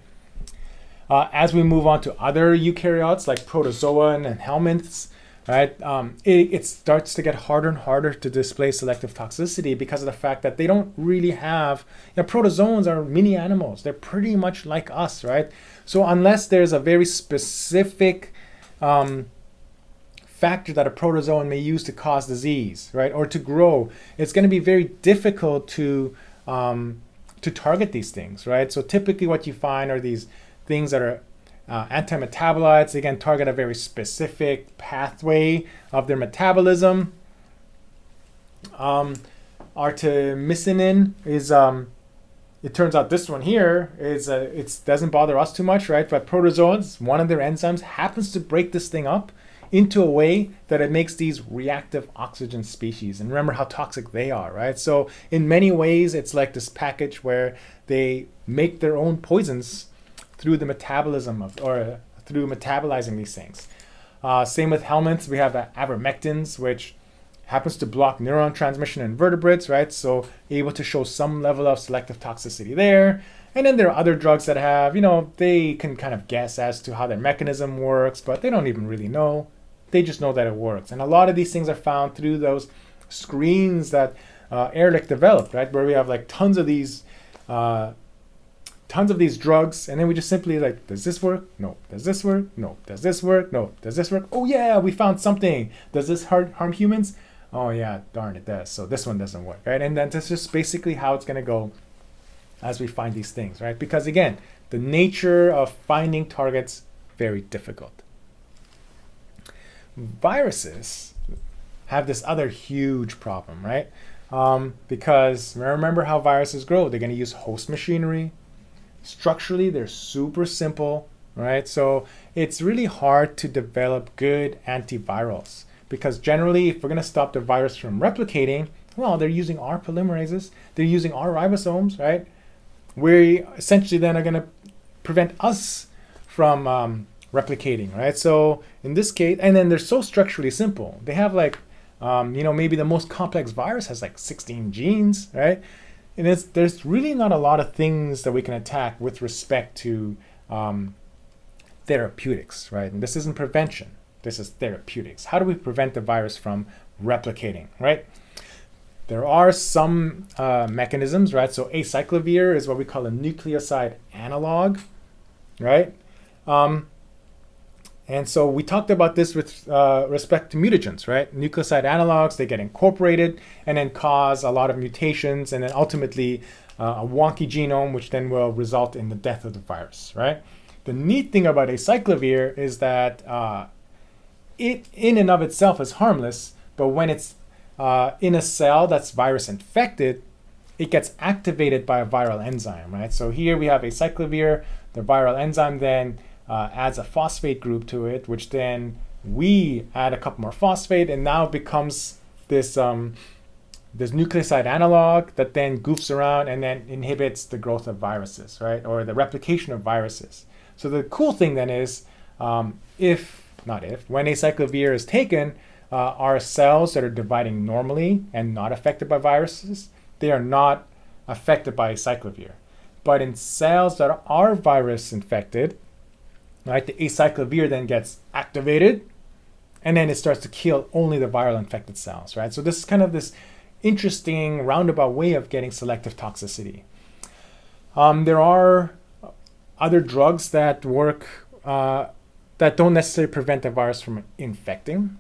As we move on to other eukaryotes like protozoa and helminths, right? It starts to get harder and harder to display selective toxicity because of the fact that they don't really have, protozoans are mini animals. They're pretty much like us, right? So unless there's a very specific factor that a protozoan may use to cause disease, right, or to grow, it's going to be very difficult to target these things, right? So typically what you find are these things that are antimetabolites, again, target a very specific pathway of their metabolism. Artemisinin is, it turns out this one here is, it doesn't bother us too much, right? But protozoans, one of their enzymes happens to break this thing up into a way that it makes these reactive oxygen species. And remember how toxic they are, right? So in many ways, it's like this package where they make their own poisons through the metabolism or through metabolizing these things. Same with helminths, we have avermectins, which happens to block neuron transmission in vertebrates, right? So able to show some level of selective toxicity there. And then there are other drugs that have, they can kind of guess as to how their mechanism works, but they don't even really know. They just know that it works. And a lot of these things are found through those screens that Ehrlich developed, right? Where we have like tons of these drugs, and then we just simply like, does this work? No. Does this work? No. Does this work? No. Does this work? Oh yeah, we found something. Does this harm humans? Oh yeah, darn it does. So this one doesn't work, right? And then that's just basically how it's going to go as we find these things, right? Because again, the nature of finding targets, very difficult. Viruses have this other huge problem, right? Because remember how viruses grow. They're going to use host machinery. Structurally, they're super simple, right? So it's really hard to develop good antivirals because generally, if we're going to stop the virus from replicating, well, they're using our polymerases, they're using our ribosomes, right? We essentially then are going to prevent us from replicating, right? So in this case, and then they're so structurally simple. They have like, maybe the most complex virus has like 16 genes, right? And there's really not a lot of things that we can attack with respect to therapeutics, right? And this isn't prevention. This is therapeutics. How do we prevent the virus from replicating, right? There are some mechanisms, right? So acyclovir is what we call a nucleoside analog, right? And so we talked about this with respect to mutagens, right? Nucleoside analogs, they get incorporated and then cause a lot of mutations and then ultimately a wonky genome, which then will result in the death of the virus, right? The neat thing about acyclovir is that it in and of itself is harmless, but when it's in a cell that's virus infected, it gets activated by a viral enzyme, right? So here we have acyclovir, the viral enzyme then adds a phosphate group to it, which then we add a couple more phosphate, and now it becomes this this nucleoside analog that then goofs around and then inhibits the growth of viruses, right, or the replication of viruses. So the cool thing then is, when acyclovir is taken, our cells that are dividing normally and not affected by viruses, they are not affected by acyclovir. But in cells that are virus infected, right, the acyclovir then gets activated, and then it starts to kill only the viral infected cells, right? So this is kind of this interesting roundabout way of getting selective toxicity. There are other drugs that work that don't necessarily prevent the virus from infecting,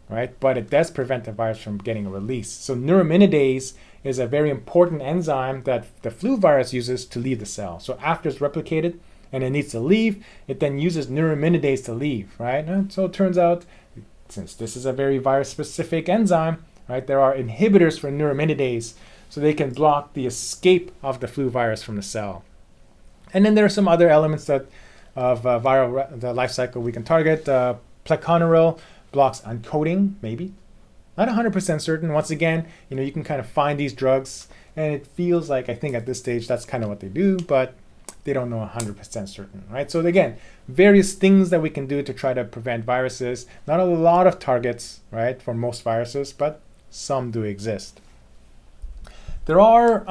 right? But it does prevent the virus from getting released. So neuraminidase is a very important enzyme that the flu virus uses to leave the cell. So after it's replicated and it needs to leave, it then uses neuraminidase to leave, right? And so it turns out, since this is a very virus-specific enzyme, right, there are inhibitors for neuraminidase, so they can block the escape of the flu virus from the cell. And then there are some other elements that of the life cycle we can target. Pleconazole blocks uncoating, maybe. Not 100% certain. Once again, you can kind of find these drugs, and it feels like, I think at this stage, that's kind of what they do, but they don't know 100% certain, right? So again, various things that we can do to try to prevent viruses. Not a lot of targets, right, for most viruses, but some do exist. There are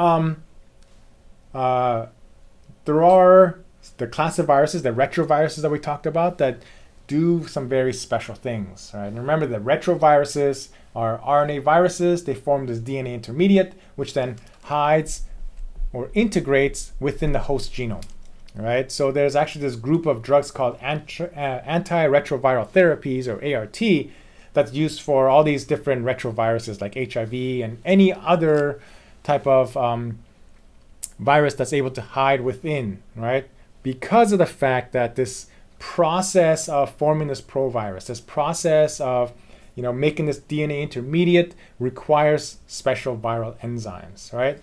the class of viruses, the retroviruses that we talked about, that do some very special things, right? And remember, the retroviruses are RNA viruses. They form this DNA intermediate, which then hides or integrates within the host genome, right? So there's actually this group of drugs called antiretroviral therapies, or ART, that's used for all these different retroviruses like HIV and any other type of virus that's able to hide within, right? Because of the fact that this process of forming this provirus, this process of making this DNA intermediate, requires special viral enzymes, right?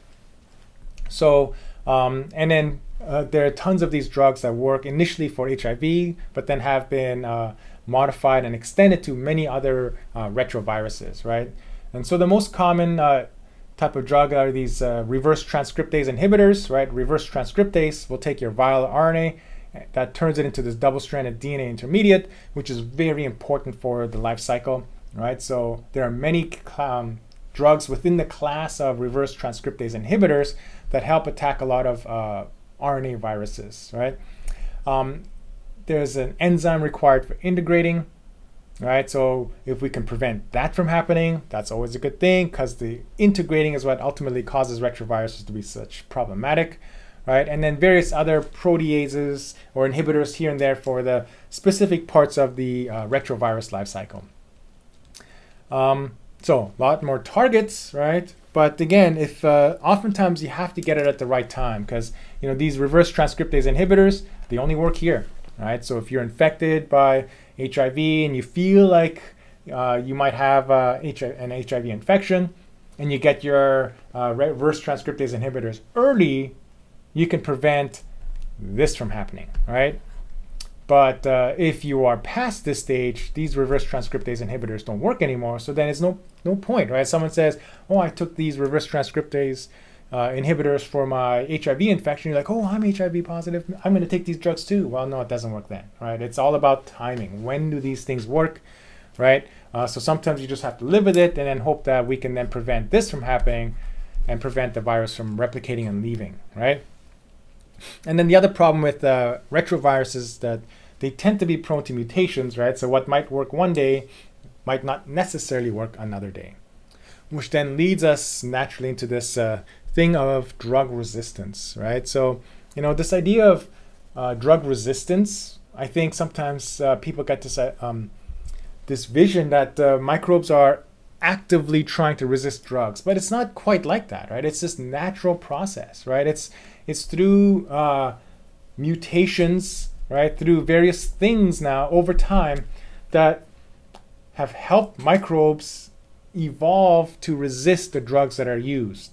So, and then there are tons of these drugs that work initially for HIV, but then have been modified and extended to many other retroviruses, right? And so the most common type of drug are these reverse transcriptase inhibitors, right? Reverse transcriptase will take your viral RNA that turns it into this double-stranded DNA intermediate, which is very important for the life cycle, right? So there are many drugs within the class of reverse transcriptase inhibitors that help attack a lot of RNA viruses, right? There's an enzyme required for integrating, right? So if we can prevent that from happening, that's always a good thing, because the integrating is what ultimately causes retroviruses to be such problematic, right? And then various other proteases or inhibitors here and there for the specific parts of the retrovirus life cycle. So a lot more targets, right? But again, if oftentimes you have to get it at the right time, because these reverse transcriptase inhibitors, they only work here, right? So if you're infected by HIV and you feel like you might have an HIV infection, and you get your reverse transcriptase inhibitors early, you can prevent this from happening, right? But if you are past this stage, these reverse transcriptase inhibitors don't work anymore, so then it's no point, right? Someone says, oh, I took these reverse transcriptase inhibitors for my HIV infection. You're like, oh, I'm HIV positive, I'm going to take these drugs too. Well, no, it doesn't work then, right? It's all about timing. When do these things work, right? So sometimes you just have to live with it and then hope that we can then prevent this from happening and prevent the virus from replicating and leaving, right? And then the other problem with retroviruses is that they tend to be prone to mutations, right? So what might work one day might not necessarily work another day, which then leads us naturally into this thing of drug resistance, right? So, this idea of drug resistance, I think sometimes people get this vision that microbes are actively trying to resist drugs, but it's not quite like that, right? It's this natural process, right? It's through mutations, right? Through various things now over time that have helped microbes evolve to resist the drugs that are used.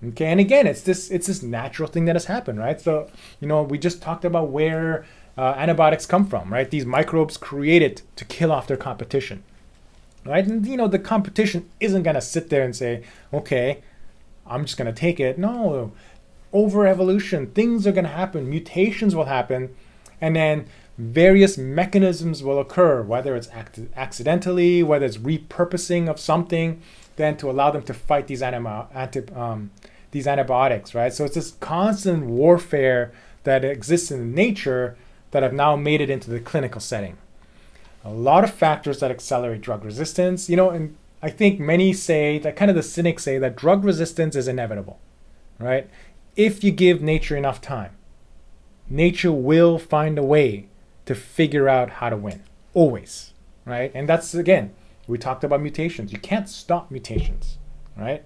Okay, and again, it's this natural thing that has happened, right? So, we just talked about where antibiotics come from, right? These microbes created to kill off their competition, right? And the competition isn't going to sit there and say, okay, I'm just going to take it. No, over evolution, things are going to happen, mutations will happen, and then various mechanisms will occur, whether it's accidentally, whether it's repurposing of something, then to allow them to fight these antibiotics, right? So it's this constant warfare that exists in nature that have now made it into the clinical setting. A lot of factors that accelerate drug resistance, and I think many say that, kind of the cynics say, that drug resistance is inevitable, right? If you give nature enough time. nature will find a way to figure out how to win, always, right? And that's, again, we talked about mutations. You can't stop mutations, right?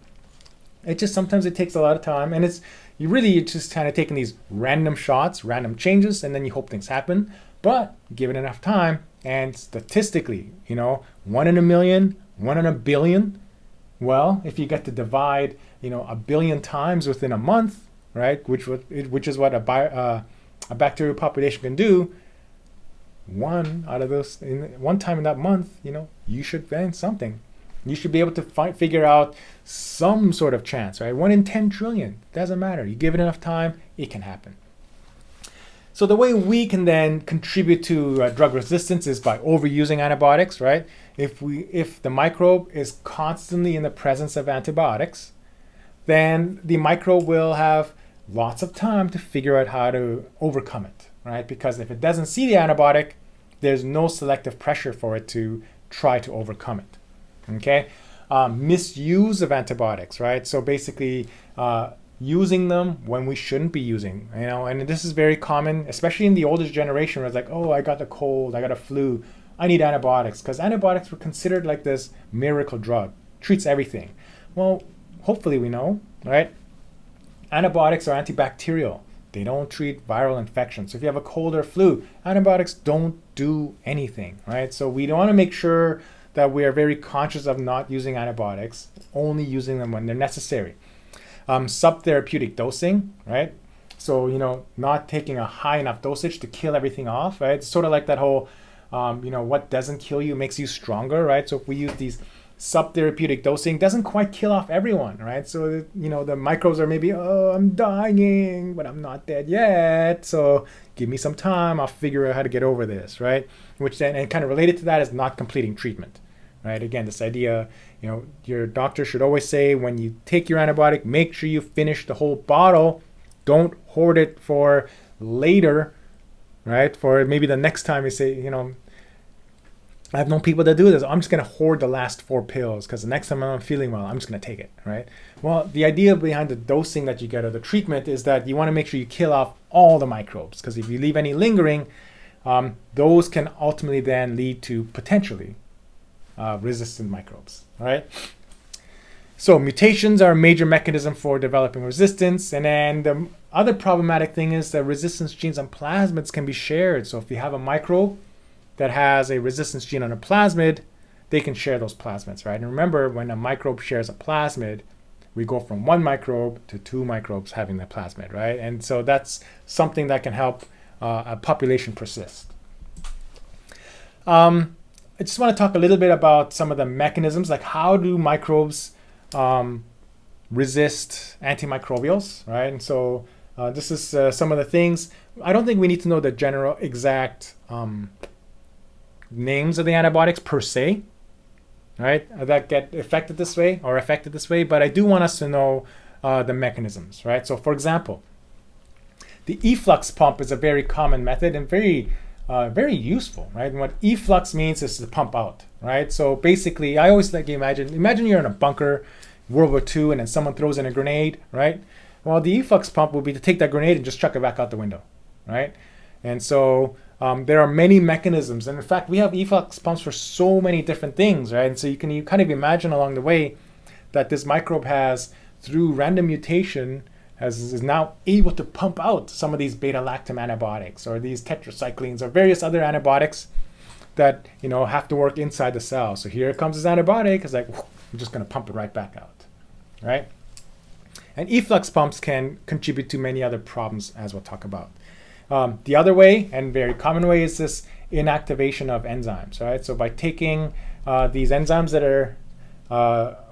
It just, sometimes it takes a lot of time, and you're just kind of taking these random shots, random changes, and then you hope things happen. But give it enough time, and statistically, 1 in a million, 1 in a billion. Well, if you get to divide, 1 billion times within a month, right, which is what a bacterial population can do, one out of those, one time in that month, you should find something. You should be able to figure out some sort of chance, right? 1 in 10 trillion, doesn't matter. You give it enough time, it can happen. So the way we can then contribute to drug resistance is by overusing antibiotics, right? If the microbe is constantly in the presence of antibiotics, then the microbe will have lots of time to figure out how to overcome it, right? Because if it doesn't see the antibiotic, there's no selective pressure for it to try to overcome it. Okay, misuse of antibiotics, right? So basically, using them when we shouldn't be using, and this is very common, especially in the older generation, where it's like, oh, I got the cold, I got a flu, I need antibiotics, because antibiotics were considered like this miracle drug, treats everything. Well, hopefully we know, right? Antibiotics are antibacterial. They don't treat viral infections. So if you have a cold or flu, antibiotics don't do anything, right? So we want to make sure that we are very conscious of not using antibiotics, only using them when they're necessary. Subtherapeutic dosing, right? So, not taking a high enough dosage to kill everything off, right? It's sort of like that whole, what doesn't kill you makes you stronger, right? So if we use these subtherapeutic dosing, doesn't quite kill off everyone, right? So, the microbes are maybe, oh, I'm dying, but I'm not dead yet. So give me some time, I'll figure out how to get over this, right? Which then, and kind of related to that, is not completing treatment. Right? Again, this idea, your doctor should always say, when you take your antibiotic, make sure you finish the whole bottle. Don't hoard it for later, right? For maybe the next time you say, I've known people that do this. I'm just going to hoard the last 4 pills because the next time I'm feeling well, I'm just going to take it, right? Well, the idea behind the dosing that you get or the treatment is that you want to make sure you kill off all the microbes, because if you leave any lingering, those can ultimately then lead to potentially resistant microbes, right? So mutations are a major mechanism for developing resistance. And then the other problematic thing is that resistance genes on plasmids can be shared. So if you have a microbe that has a resistance gene on a plasmid, they can share those plasmids, right? And remember, when a microbe shares a plasmid, we go from 1 microbe to 2 microbes having the plasmid, right? And so that's something that can help a population persist. I just want to talk a little bit about some of the mechanisms, like how do microbes resist antimicrobials, right? And so this is some of the things. I don't think we need to know the general exact names of the antibiotics per se, right, that get affected this way, but I do want us to know the mechanisms, right? So for example, the efflux pump is a very common method and very useful, right? And what efflux means is to pump out, right? So basically, I always like to imagine you're in a bunker, World War II, and then someone throws in a grenade, right? Well, the efflux pump would be to take that grenade and just chuck it back out the window, right? And so there are many mechanisms, and in fact, we have efflux pumps for so many different things, right? And so you kind of imagine along the way that this microbe has, through random mutation, is now able to pump out some of these beta-lactam antibiotics or these tetracyclines or various other antibiotics that have to work inside the cell. So here comes this antibiotic. It's like, I'm just going to pump it right back out, right? And efflux pumps can contribute to many other problems, as we'll talk about. The other way, and very common way, is this inactivation of enzymes, right? So by taking these enzymes that are,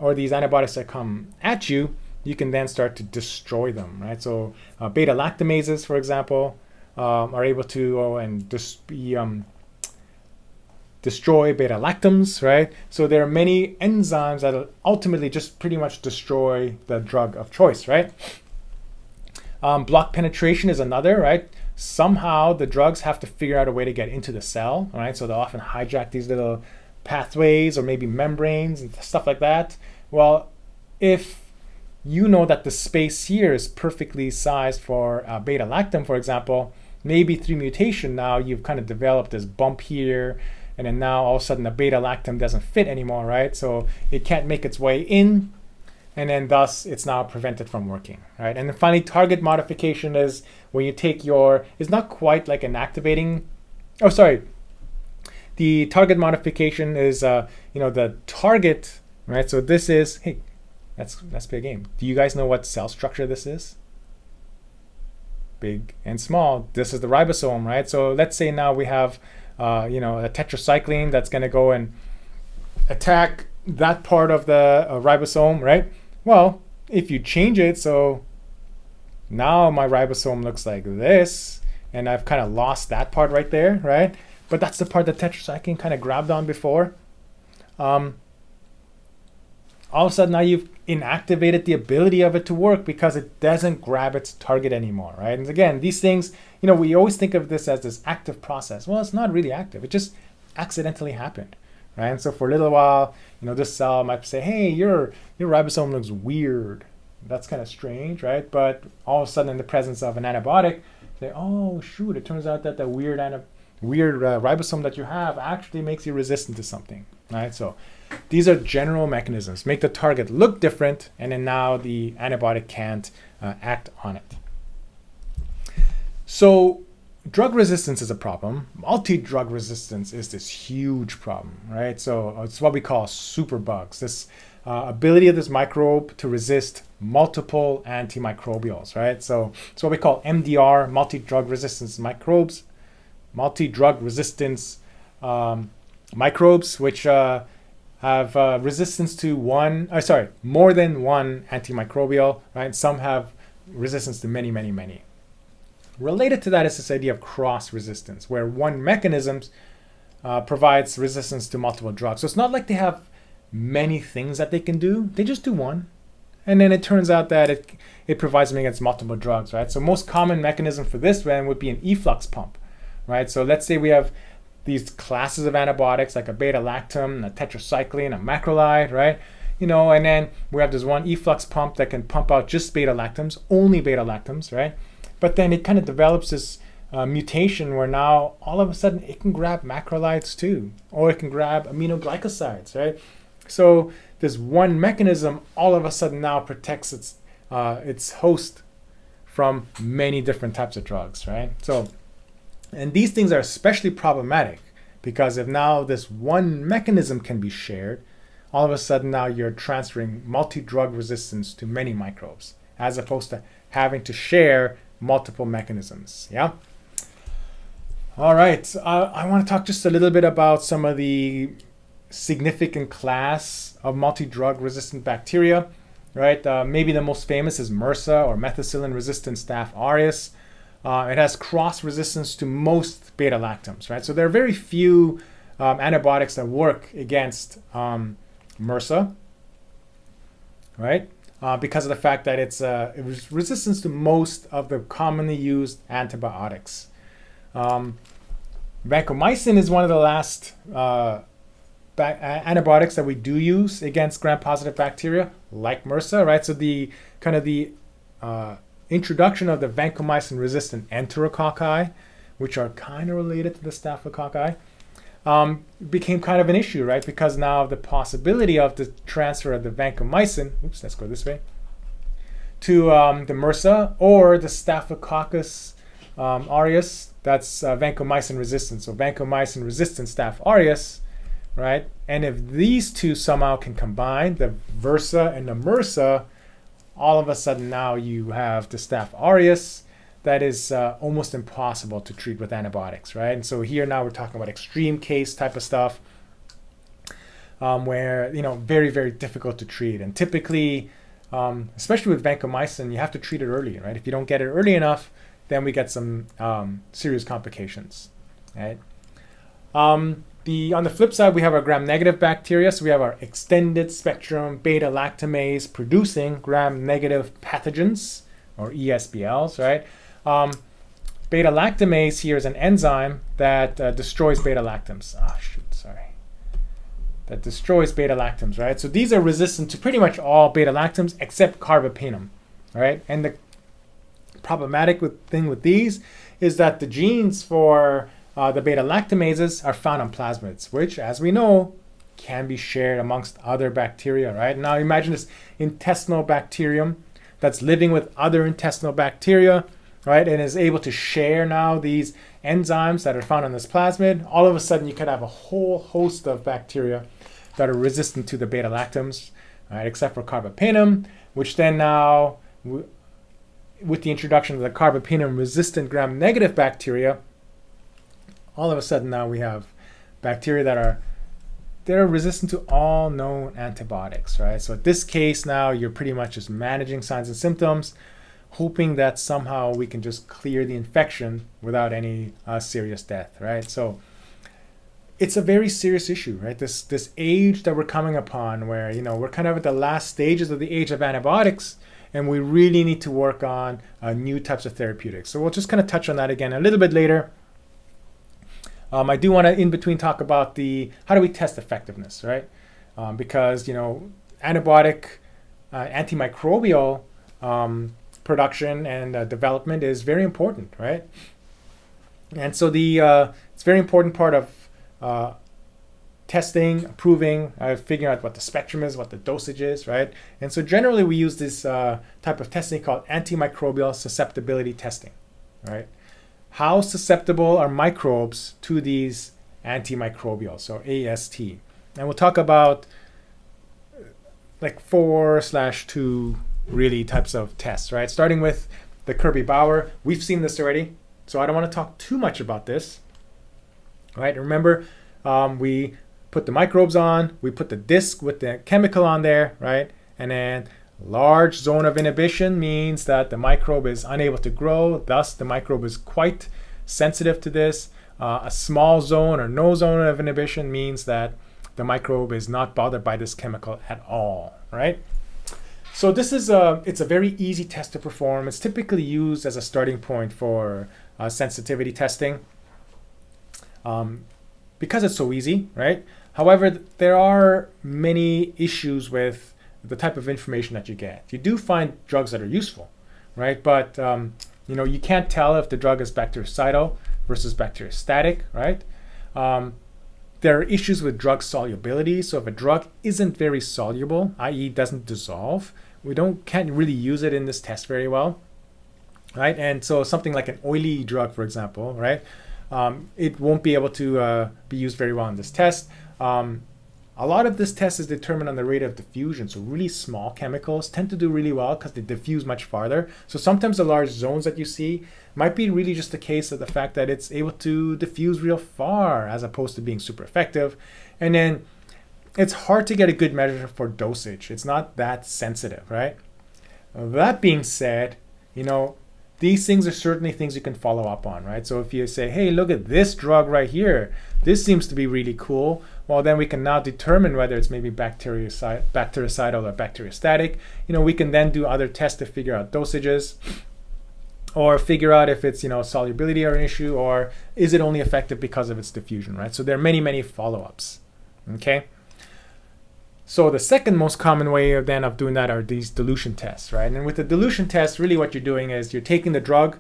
or these antibiotics that come at you, you can then start to destroy them, right? So beta-lactamases, for example, are able to destroy beta-lactams, right? So there are many enzymes that ultimately just pretty much destroy the drug of choice, right? Block penetration is another, right? Somehow the drugs have to figure out a way to get into the cell, right? So they'll often hijack these little pathways or maybe membranes and stuff like that. Well, if you know that the space here is perfectly sized for beta-lactam, for example, maybe through mutation now you've kind of developed this bump here, and then now all of a sudden the beta-lactam doesn't fit anymore, right? So it can't make its way in, and then thus it's now prevented from working, right? And then finally, target modification is when you take it's not quite like an activating, the target modification is, the target, right? So this is, hey, let's play a game. Do you guys know what cell structure this is? Big and small. This is the ribosome, right? So let's say now we have, a tetracycline that's going to go and attack that part of the ribosome, right? Well, if you change it, so now my ribosome looks like this, and I've kind of lost that part right there, right? But that's the part that tetracycline kind of grabbed on before. All of a sudden now you've inactivated the ability of it to work because it doesn't grab its target anymore, right? And again, these things, we always think of this as this active process. Well, it's not really active. It just accidentally happened, right? And so for a little while, this cell might say, hey, your ribosome looks weird. That's kind of strange, right? But all of a sudden in the presence of an antibiotic, say, oh, shoot, it turns out that the weird ribosome that you have actually makes you resistant to something, right? So these are general mechanisms. Make the target look different, and then now the antibiotic can't act on it. So drug resistance is a problem. Multi-drug resistance is this huge problem, right? So it's what we call superbugs. This ability of this microbe to resist multiple antimicrobials, right? So it's what we call MDR, multi-drug resistance microbes, multi-drug resistance microbes, which have resistance to more than one antimicrobial, right? Some have resistance to many, many, many. Related to that is this idea of cross-resistance, where one mechanism provides resistance to multiple drugs. So it's not like they have many things that they can do. They just do one. And then it turns out that it provides them against multiple drugs, right? So most common mechanism for this then would be an efflux pump, right? So let's say we have these classes of antibiotics like a beta-lactam, a tetracycline, a macrolide, right? And then we have this one efflux pump that can pump out just beta-lactams, only beta-lactams, right? But then it kind of develops this mutation where now all of a sudden it can grab macrolides too, or it can grab aminoglycosides, right? So this one mechanism all of a sudden now protects its host from many different types of drugs, right? So, and these things are especially problematic because if now this one mechanism can be shared, all of a sudden now you're transferring multi-drug resistance to many microbes, as opposed to having to share multiple mechanisms. Yeah. All right. I want to talk just a little bit about some of the significant class of multi-drug resistant bacteria, right? Maybe the most famous is MRSA, or methicillin-resistant Staph aureus. It has cross-resistance to most beta-lactams, right? So there are very few antibiotics that work against MRSA, right? Because of the fact that it was resistance to most of the commonly used antibiotics. Vancomycin is one of the last antibiotics that we do use against gram-positive bacteria, like MRSA, right? So the introduction of the vancomycin-resistant enterococci, which are kind of related to the staphylococci, became kind of an issue, right? Because now the possibility of the transfer of the vancomycin, let's go this way, to the MRSA or the Staphylococcus aureus, that's vancomycin resistant. So vancomycin resistant Staph aureus, right? And if these two somehow can combine, the Versa and the MRSA, all of a sudden now you have the Staph aureus that is almost impossible to treat with antibiotics, right? And so here now we're talking about extreme case type of stuff where, very, very difficult to treat. And typically, especially with vancomycin, you have to treat it early, right? If you don't get it early enough, then we get some serious complications, right? On the flip side, we have our gram-negative bacteria. So we have our extended spectrum beta-lactamase producing gram-negative pathogens, or ESBLs, right? Beta-lactamase here is an enzyme that destroys beta-lactams. That destroys beta-lactams, right? So these are resistant to pretty much all beta-lactams except carbapenem, right? And the problematic thing with these is that the genes for the beta-lactamases are found on plasmids, which, as we know, can be shared amongst other bacteria, right? Now imagine this intestinal bacterium that's living with other intestinal bacteria, right? And is able to share now these enzymes that are found on this plasmid. All of a sudden, you could have a whole host of bacteria that are resistant to the beta-lactams, right? Except for carbapenem, which then now, with the introduction of the carbapenem-resistant gram-negative bacteria, all of a sudden now we have bacteria that are resistant to all known antibiotics, right? So in this case now, you're pretty much just managing signs and symptoms, hoping that somehow we can just clear the infection without any serious death, right? So it's a very serious issue, right? This age that we're coming upon, where we're kind of at the last stages of the age of antibiotics, and we really need to work on new types of therapeutics. So we'll just kind of touch on that again a little bit later. I do want to, in between, talk about how do we test effectiveness, right? Because antibiotic, antimicrobial production and development is very important, right? And so it's a very important part of testing, approving, figuring out what the spectrum is, what the dosage is, right? And so generally we use this type of testing called antimicrobial susceptibility testing, right? How susceptible are microbes to these antimicrobials, or AST? And we'll talk about like 4/2 really types of tests, right? Starting with the Kirby-Bauer. We've seen this already, so I don't want to talk too much about this, right? Remember, we put the microbes on, we put the disc with the chemical on there, right? And then large zone of inhibition means that the microbe is unable to grow, thus the microbe is quite sensitive to this. A small zone or no zone of inhibition means that the microbe is not bothered by this chemical at all, right? So this is it's a very easy test to perform. It's typically used as a starting point for sensitivity testing because it's so easy, right? However, there are many issues with the type of information that you get. You do find drugs that are useful, right? But you can't tell if the drug is bactericidal versus bacteriostatic, right? There are issues with drug solubility. So if a drug isn't very soluble, i.e. doesn't dissolve, we can't really use it in this test very well, right? And so something like an oily drug, for example, right? It won't be able to be used very well in this test. A lot of this test is determined on the rate of diffusion. So really small chemicals tend to do really well because they diffuse much farther. So sometimes the large zones that you see might be really just a case of the fact that it's able to diffuse real far as opposed to being super effective. And then it's hard to get a good measure for dosage. It's not that sensitive, right? That being said, these things are certainly things you can follow up on, right? So if you say, hey, look at this drug right here, this seems to be really cool, well, then we can now determine whether it's maybe bactericidal or bacteriostatic. We can then do other tests to figure out dosages or figure out if it's, solubility or an issue, or is it only effective because of its diffusion, right? So there are many, many follow-ups, okay? So the second most common way of doing that are these dilution tests, right? And with the dilution test, really what you're doing is you're taking the drug,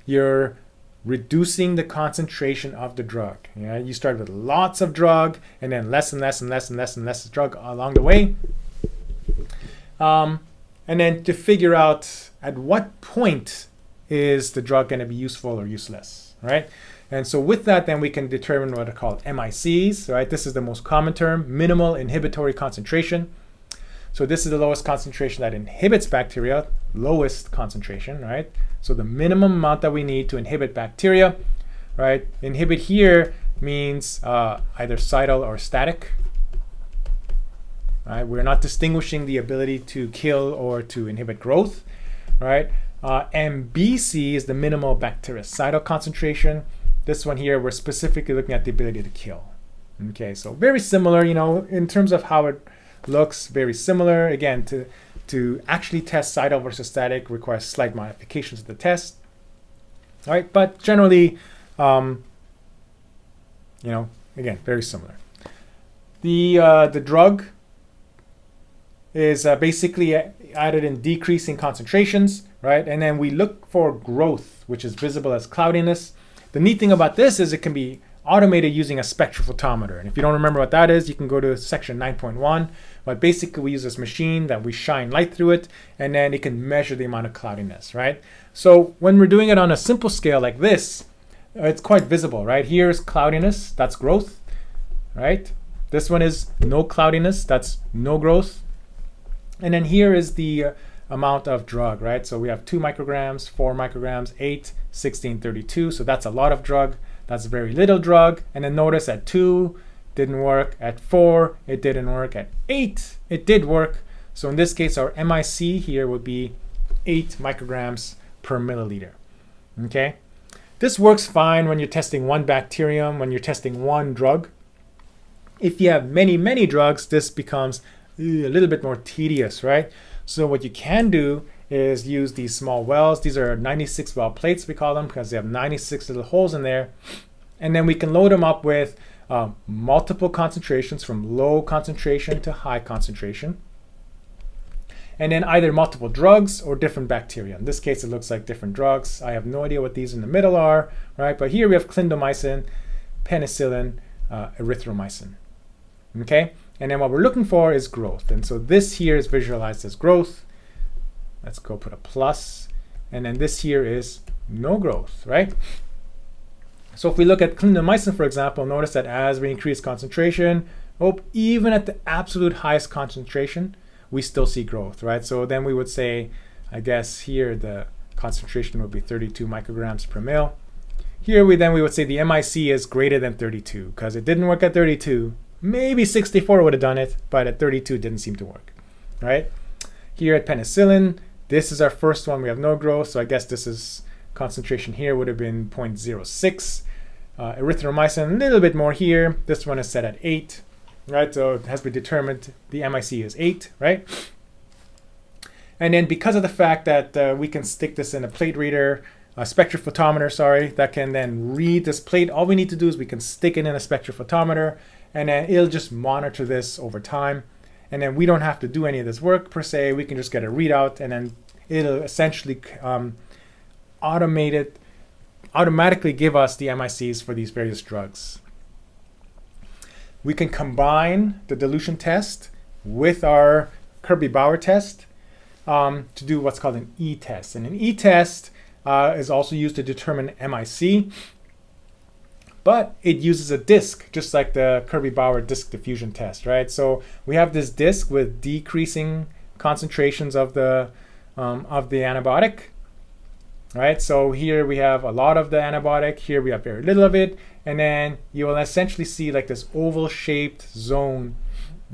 you're reducing the concentration of the drug. You start with lots of drug and then less and less and less and less and less drug along the way. And then to figure out at what point is the drug going to be useful or useless, right? And so with that, then we can determine what are called MICs, right? This is the most common term, minimal inhibitory concentration. So this is the lowest concentration that inhibits bacteria, lowest concentration, right? So the minimum amount that we need to inhibit bacteria, right? Inhibit here means either cidal or static, right? We're not distinguishing the ability to kill or to inhibit growth, right? MBC is the minimal bactericidal concentration. This one here, we're specifically looking at the ability to kill. Okay, so very similar, in terms of how it looks, very similar. Again, to actually test cidal versus static requires slight modifications of the test. All right, but generally, again, very similar. The drug is basically added in decreasing concentrations, right? And then we look for growth, which is visible as cloudiness. The neat thing about this is it can be automated using a spectrophotometer. And if you don't remember what that is, you can go to section 9.1. But basically, we use this machine that we shine light through it, and then it can measure the amount of cloudiness, right? So when we're doing it on a simple scale like this, it's quite visible, right? Here's cloudiness, that's growth, right? This one is no cloudiness, that's no growth. And then here is the amount of drug, right? So we have 2 micrograms, 4 micrograms, 8, 16, 32. So that's a lot of drug. That's very little drug. And then notice at 2, didn't work. At 4, it didn't work. At 8, it did work. So in this case, our MIC here would be 8 micrograms per milliliter. Okay? This works fine when you're testing one bacterium, when you're testing one drug. If you have many, many drugs, this becomes a little bit more tedious, right? So what you can do is use these small wells. These are 96 well plates, we call them, because they have 96 little holes in there. And then we can load them up with multiple concentrations from low concentration to high concentration. And then either multiple drugs or different bacteria. In this case, it looks like different drugs. I have no idea what these in the middle are, right? But here we have clindamycin, penicillin, erythromycin. Okay? And then what we're looking for is growth. And so this here is visualized as growth. Let's go put a plus. And then this here is no growth, right? So if we look at clindamycin, for example, notice that as we increase concentration, even at the absolute highest concentration, we still see growth, right? So then we would say, I guess here the concentration would be 32 micrograms per mil. Here we would say the MIC is greater than 32 because it didn't work at 32. Maybe 64 would have done it, but at 32 it didn't seem to work, right? Here at penicillin, this is our first one. We have no growth, so I guess this is concentration here would have been 0.06. Erythromycin, a little bit more here. This one is set at 8, right? So it has been determined the MIC is 8, right? And then because of the fact that we can stick this in a plate reader, a spectrophotometer, sorry, that can then read this plate, all we need to do is we can stick it in a spectrophotometer, and then it'll just monitor this over time. And then we don't have to do any of this work per se. We can just get a readout, and then it'll essentially automatically give us the MICs for these various drugs. We can combine the dilution test with our Kirby-Bauer test to do what's called an E-test. And an E-test is also used to determine MIC, but it uses a disk, just like the Kirby-Bauer disk diffusion test, right? So we have this disk with decreasing concentrations of the antibiotic, right? So here we have a lot of the antibiotic, here we have very little of it, and then you will essentially see like this oval-shaped zone,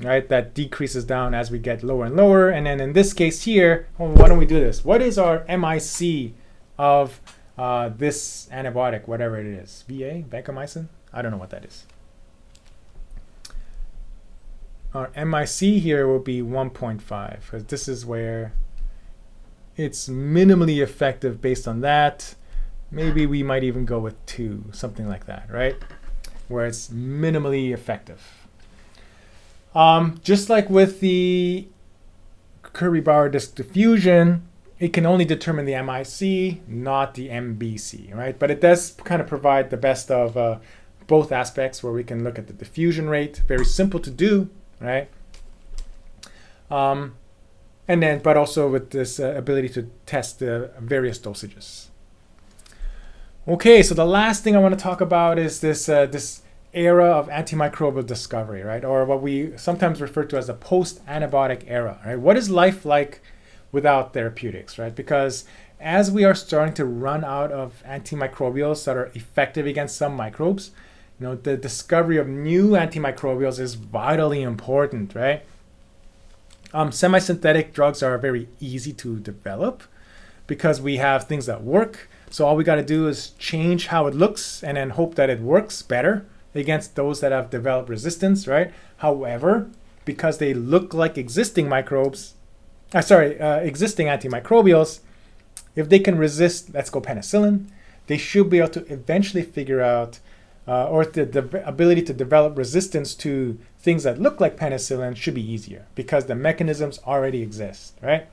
right, that decreases down as we get lower and lower. And then in this case here, why don't we do this? What is our MIC of this antibiotic, whatever it is? VA, vancomycin? I don't know what that is. Our MIC here will be 1.5 because this is where it's minimally effective based on that. Maybe we might even go with 2, something like that, right? Where it's minimally effective. Just like with the Kirby-Bauer disk diffusion, it can only determine the MIC, not the MBC, right? But it does kind of provide the best of both aspects where we can look at the diffusion rate, very simple to do, right? And then, but also with this ability to test the various dosages. Okay, so the last thing I want to talk about is this era of antimicrobial discovery, right? Or what we sometimes refer to as the post-antibiotic era, right? What is life like without therapeutics, right? Because as we are starting to run out of antimicrobials that are effective against some microbes, the discovery of new antimicrobials is vitally important, right? Semisynthetic drugs are very easy to develop because we have things that work. So all we got to do is change how it looks and then hope that it works better against those that have developed resistance, right? However, because they look like existing existing antimicrobials, if they can resist, let's go penicillin, they should be able to eventually figure out, or the ability to develop resistance to things that look like penicillin should be easier because the mechanisms already exist, right?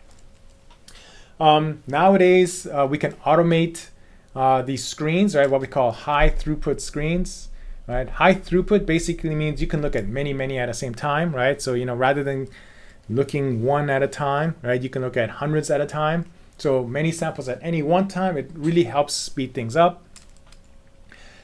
Nowadays, we can automate these screens, right? What we call high throughput screens, right? High throughput basically means you can look at many at the same time, right? So, rather than looking one at a time, right, you can look at hundreds at a time. So many samples at any one time, it really helps speed things up.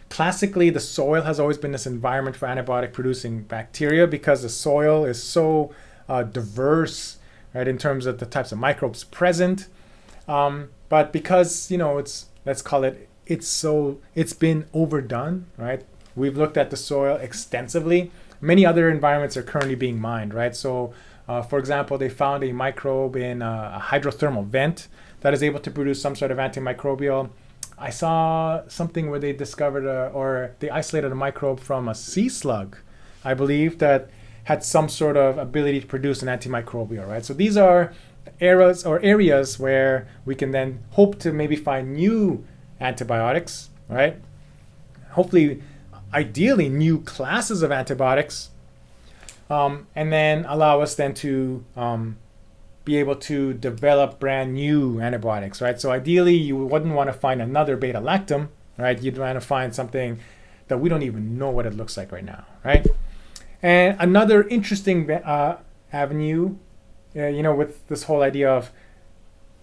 Classically, the soil has always been this environment for antibiotic producing bacteria because the soil is so diverse, right, in terms of the types of microbes present. But because, let's call it, it's been overdone, right? We've looked at the soil extensively. Many other environments are currently being mined, right? So, for example, they found a microbe in a hydrothermal vent that is able to produce some sort of antimicrobial. I saw something where they discovered or they isolated a microbe from a sea slug, I believe, that had some sort of ability to produce an antimicrobial, right? So these are areas where we can then hope to maybe find new antibiotics, right? Hopefully, ideally, new classes of antibiotics, and then allow us then to be able to develop brand new antibiotics, right? So ideally, you wouldn't want to find another beta-lactam, right? You'd want to find something that we don't even know what it looks like right now, right? And another interesting avenue, with this whole idea of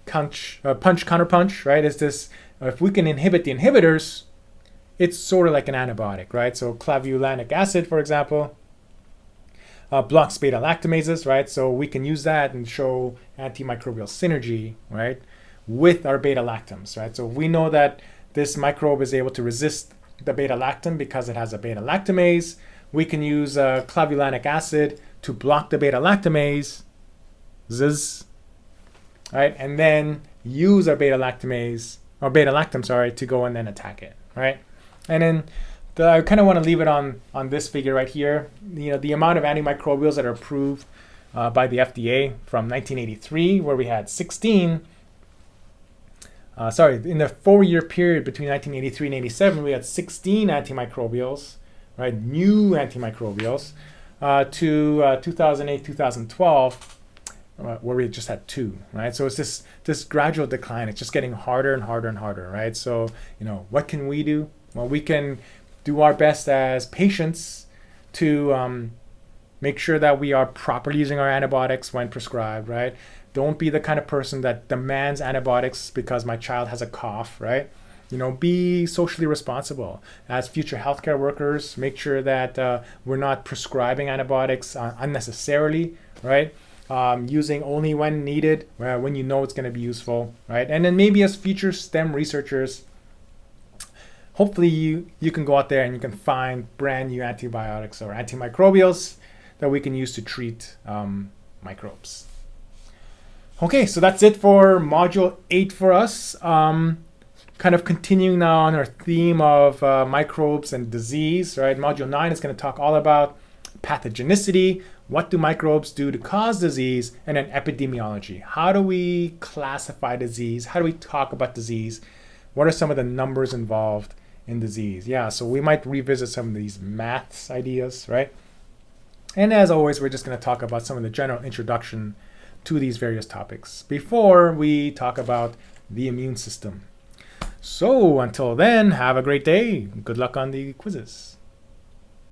punch counterpunch, right? Is this, if we can inhibit the inhibitors, it's sort of like an antibiotic, right? So clavulanic acid, for example, blocks beta-lactamases, right? So we can use that and show antimicrobial synergy, right, with our beta-lactams, right? So we know that this microbe is able to resist the beta-lactam because it has a beta-lactamase. We can use clavulanic acid to block the beta-lactamase, right? And then use our beta-lactam, to go and then attack it, right? And then I kind of want to leave it on this figure right here. The amount of antimicrobials that are approved by the FDA from 1983, where we had 16. In the 4-year period between 1983 and 87, we had 16 antimicrobials, right? New antimicrobials, to 2008, 2012, where we just had 2, right? So it's this gradual decline. It's just getting harder and harder and harder, right? So, what can we do? Well, we can do our best as patients to make sure that we are properly using our antibiotics when prescribed, right? Don't be the kind of person that demands antibiotics because my child has a cough, right? Be socially responsible. As future healthcare workers, make sure that we're not prescribing antibiotics unnecessarily, right? Using only when needed, when it's going to be useful, right? And then maybe as future STEM researchers, hopefully you can go out there and you can find brand new antibiotics or antimicrobials that we can use to treat microbes. Okay, so that's it for Module 8 for us. Kind of continuing now on our theme of microbes and disease, right? Module 9 is going to talk all about pathogenicity. What do microbes do to cause disease? And then epidemiology. How do we classify disease? How do we talk about disease? What are some of the numbers involved in disease? Yeah, so we might revisit some of these maths ideas, right? And as always, we're just going to talk about some of the general introduction to these various topics before we talk about the immune system. So until then, have a great day. Good luck on the quizzes.